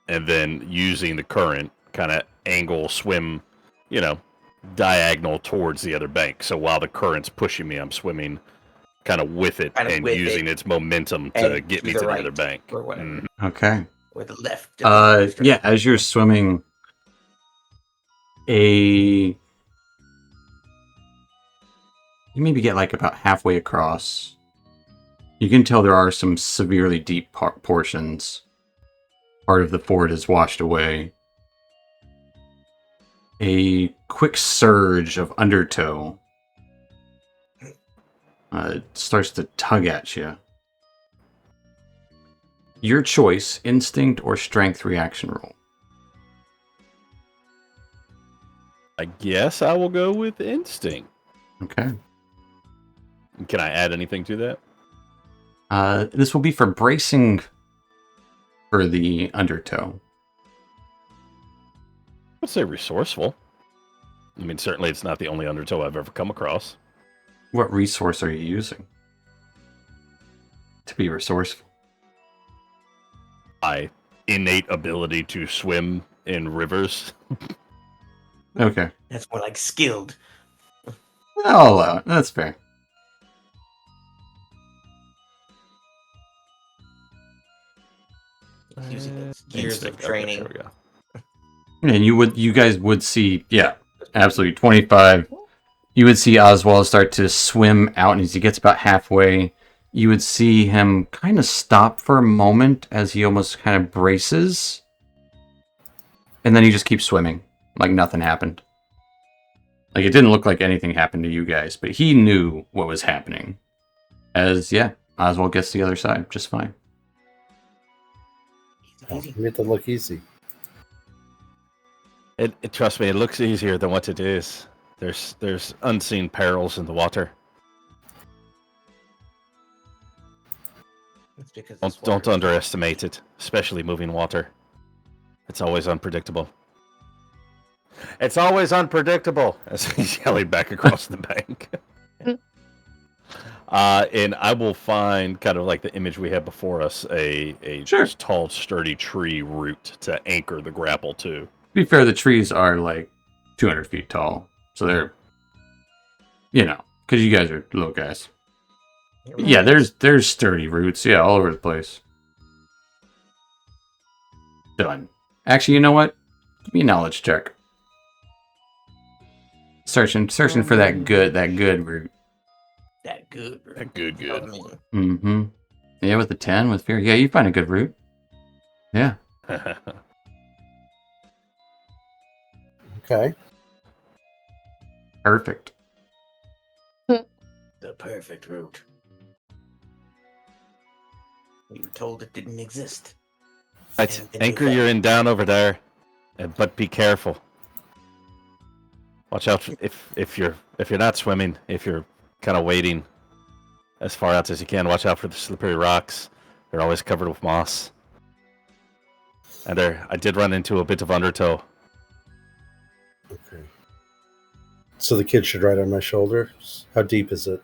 and then using the current, kind of angle swim, diagonal towards the other bank. So while the current's pushing me, I'm swimming kind of with it Kind of and with using it, its momentum to and get to me the to the right, other bank. or whatever. Mhm. Okay. Or the left. Yeah, as you're swimming, you maybe get like about halfway across. You can tell there are some severely deep portions. Part of the ford is washed away. A quick surge of undertow starts to tug at you. Your choice, instinct or strength reaction roll. I guess I will go with instinct. Okay. Can I add anything to that? This will be for bracing for the undertow. I'd say resourceful. I mean, certainly it's not the only undertow I've ever come across. What resource are you using to be resourceful? My innate ability to swim in rivers. Okay. That's more like skilled. I'll allow it. That's fair. Using its years of Instinct. training. Okay, there we go. And you guys would see, yeah, absolutely, 25. You would see Oswald start to swim out, and as he gets about halfway, you would see him kind of stop for a moment as he almost kind of braces, and then he just keeps swimming like nothing happened. Like, it didn't look like anything happened to you guys, but he knew what was happening. As, yeah, Oswald gets to the other side just fine. Easy. Made it look easy. Trust me, it looks easier than what it is. There's unseen perils in the water. It's because Don't underestimate it, especially moving water. It's always unpredictable. It's always unpredictable, as he's yelling back across the bank. And I will find kind of like the image we had before us, a Sure. tall, sturdy tree root to anchor the grapple to. To be fair, the trees are like 200 feet tall, so they're, because you guys are little guys. Yeah, there's sturdy roots, yeah, all over the place. Done. Actually, you know what? Give me a knowledge check. Searching for that good root. that good. That good. Mm-hmm. Yeah, with the 10, with fear. Yeah, you find a good root. Yeah. Okay. Perfect. The perfect route. We were told it didn't exist. Right, And anchor you your found- in down over there, but be careful. Watch out if you're not swimming, if you're kind of wading as far out as you can. Watch out for the slippery rocks. They're always covered with moss. And I did run into a bit of undertow. Okay. So the kid should ride on my shoulders. How deep is it?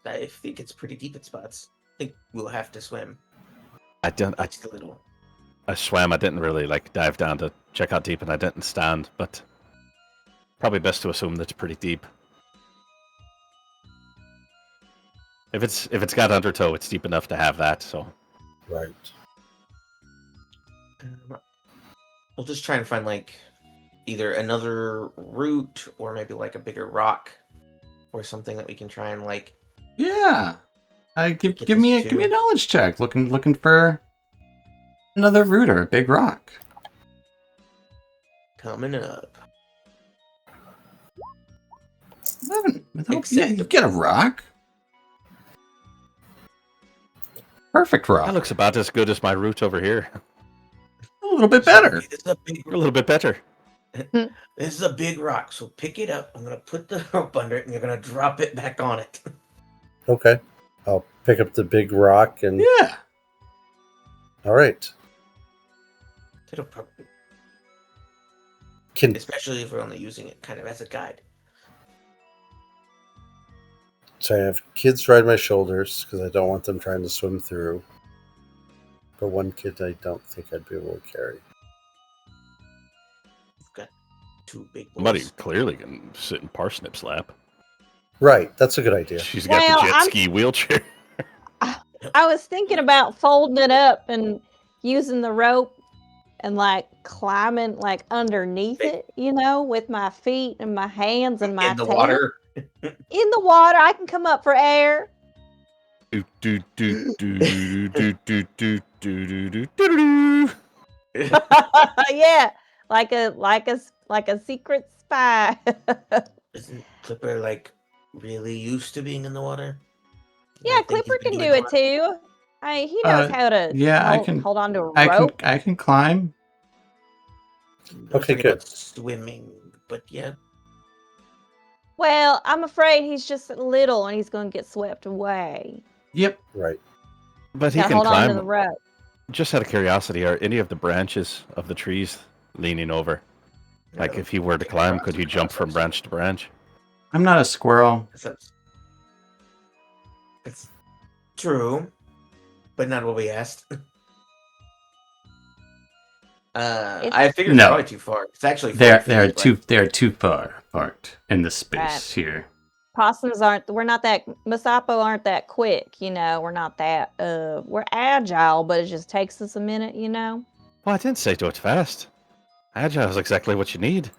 I think it's pretty deep in spots. I think we'll have to swim I just a little. I swam. I didn't really dive down to check how deep, and I didn't stand. But probably best to assume that's pretty deep. If it's got undertow, it's deep enough to have that. So Right. We'll just try and find either another route or maybe a bigger rock or something that we can try and Yeah. Give Get me this a too. knowledge check. Looking for another root or a big rock. coming up. 11. Yeah, you Acceptable. get a rock. Perfect rock. that looks about as good as my route over here. A little bit better. This is a big A little bit better. This is a big rock, so pick it up. I'm gonna put the rope under it, and you're gonna drop it back on it. Okay. I'll pick up the big rock and. Yeah. All right. It'll probably, Can especially if we're only using it kind of as a guide. so I have kids ride my shoulders because I don't want them trying to swim through. But one kid I don't think I'd be able to carry. We've got two big Somebody boys. clearly can sit in Parsnip's lap. Right. That's a good idea. She's got Well, the jet I'm- ski wheelchair. I was thinking about folding it up and using the rope and climbing underneath it, with my feet and my hands and my In the tail. water. In the water, I can come up for air. Do, do, do, do, do, do, do, do, do, do, do. Yeah, like a secret spy. Isn't Clipper really used to being in the water? Yeah, I think Clipper he's been can doing do it lot. too. He knows how to yeah, I hold, can- hold on to a I rope. can climb. I was Okay, thinking about good. swimming, but yeah. Well, I'm afraid he's just little and he's going to get swept away. Yep. Right. But he Gotta can hold on to the climb. rope. Just out of curiosity, are any of the branches of the trees leaning over? Like, if he were to climb, could he jump from branch to branch? I'm not a squirrel. It's true, but not what we asked. I figured No. it's probably too far. It's actually 40 feet, They're too far apart in the space here. Possums Masapo aren't that quick, We're not that, we're agile, but it just takes us a minute, Well, I didn't say do it fast. Agile is exactly what you need.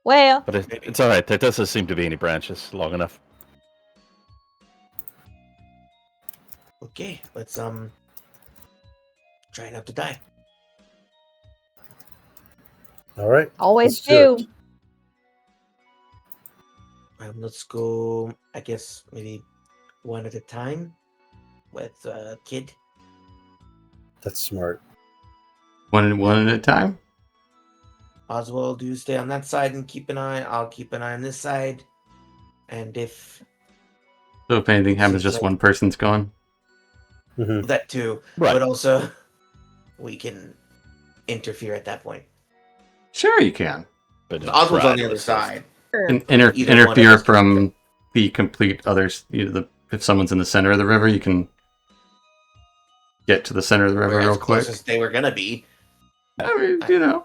Well, But it's alright, there doesn't seem to be any branches long enough. Okay, let's try not to die. All right. always Let's do do. it. Let's go. I guess maybe one at a time with Kid. That's smart. One at a time. Oswald, you stay on that side and keep an eye. I'll keep an eye on this side. And if So if anything happens, Seems just like- one person's gone. Mhm. that too, Right. but also we can interfere at that point. Sure, you can. But Oswald's on try the to other assist. side. Interfere Either one of us can from the complete others. If someone's in the center of the river, you can get to the center of the river We're real as close quick. as they were gonna be. I mean,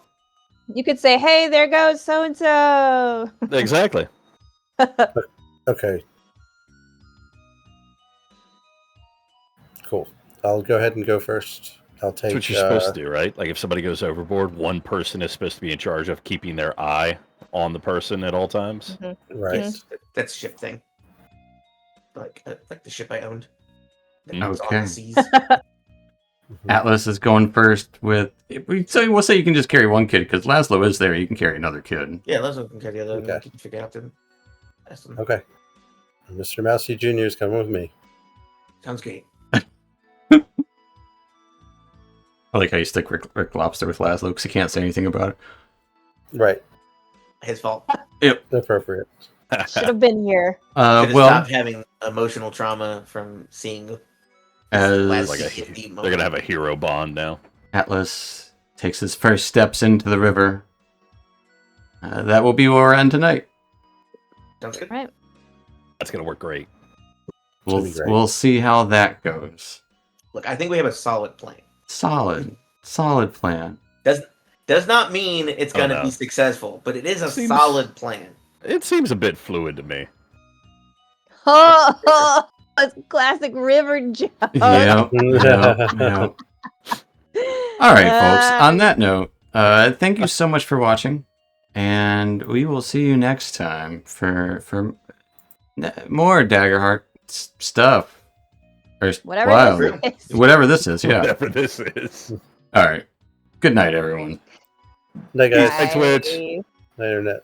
You could say, hey, there goes so-and-so. Exactly. Okay. Cool. I'll go ahead and go first. I'll take. That's what you're supposed to do, right? Like, if somebody goes overboard, one person is supposed to be in charge of keeping their eye on the person at all times. Right. Yes, that's a ship thing. Like the ship I owned. That was on Okay. the seas. Atlas is going first with. We'll say you can just carry one kid because Laszlo is there. You can carry another kid. Yeah, let's look at the other. Okay. We can figure out them. Awesome. Okay. Mr. Mousy Jr. is coming with me. Sounds great. I like how you stick Rick Lobster with Laszlo because he can't say anything about it. Right. His fault. Appropriate. Should have been here. Could've Well, stopped having emotional trauma from seeing. as Like They're they're gonna have a hero bond now. Atlas takes his first steps into the river, that will be where we're at tonight. Sounds good. Right. That's gonna work great. It's gonna be great. We'll see how that goes. Look, I think we have a solid plan. Solid. Solid plan. Does not mean it's Oh, going to no. be successful, but it is a Seems- solid plan. It seems a bit fluid to me. Oh, it's classic river joke. Yeah. Yeah. All right, folks. On that note, thank you so much for watching, and we will see you next time for more Daggerheart stuff or Whatever wild, this is. whatever this is. Yeah. Whatever this is. All right. Good night, everyone. Night, guys. Hi, Twitch. Bye. Night, Internet.